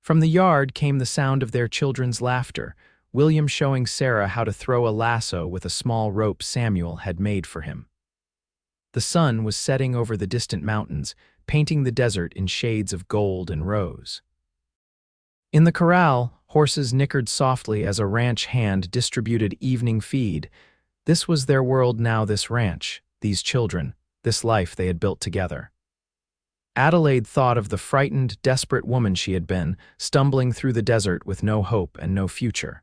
From the yard came the sound of their children's laughter, William showing Sarah how to throw a lasso with a small rope Samuel had made for him. The sun was setting over the distant mountains, painting the desert in shades of gold and rose. In the corral, horses nickered softly as a ranch hand distributed evening feed. This was their world now, this ranch, these children, this life they had built together. Adelaide thought of the frightened, desperate woman she had been, stumbling through the desert with no hope and no future.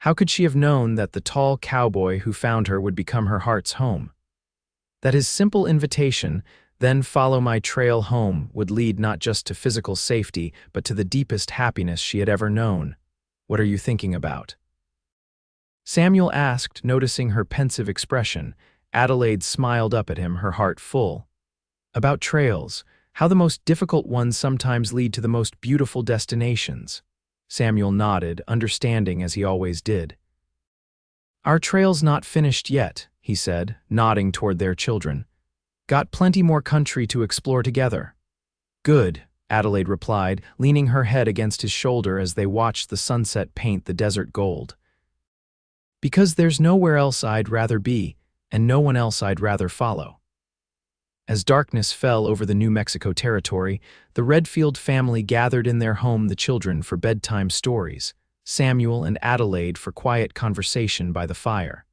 How could she have known that the tall cowboy who found her would become her heart's home? That his simple invitation, "Then follow my trail home," would lead not just to physical safety, but to the deepest happiness she had ever known. "What are you thinking about?" Samuel asked, noticing her pensive expression. Adelaide smiled up at him, her heart full. "About trails, how the most difficult ones sometimes lead to the most beautiful destinations." Samuel nodded, understanding as he always did. "Our trail's not finished yet," he said, nodding toward their children. "Got plenty more country to explore together." "Good," Adelaide replied, leaning her head against his shoulder as they watched the sunset paint the desert gold. "Because there's nowhere else I'd rather be, and no one else I'd rather follow." As darkness fell over the New Mexico territory, the Redfield family gathered in their home, the children for bedtime stories, Samuel and Adelaide for quiet conversation by the fire.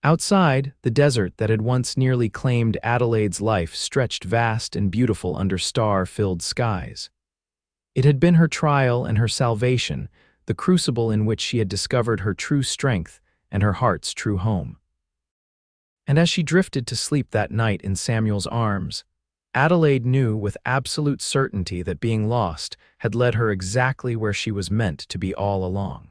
Outside, the desert that had once nearly claimed Adelaide's life stretched vast and beautiful under star-filled skies. It had been her trial and her salvation, the crucible in which she had discovered her true strength and her heart's true home. And as she drifted to sleep that night in Samuel's arms, Adelaide knew with absolute certainty that being lost had led her exactly where she was meant to be all along.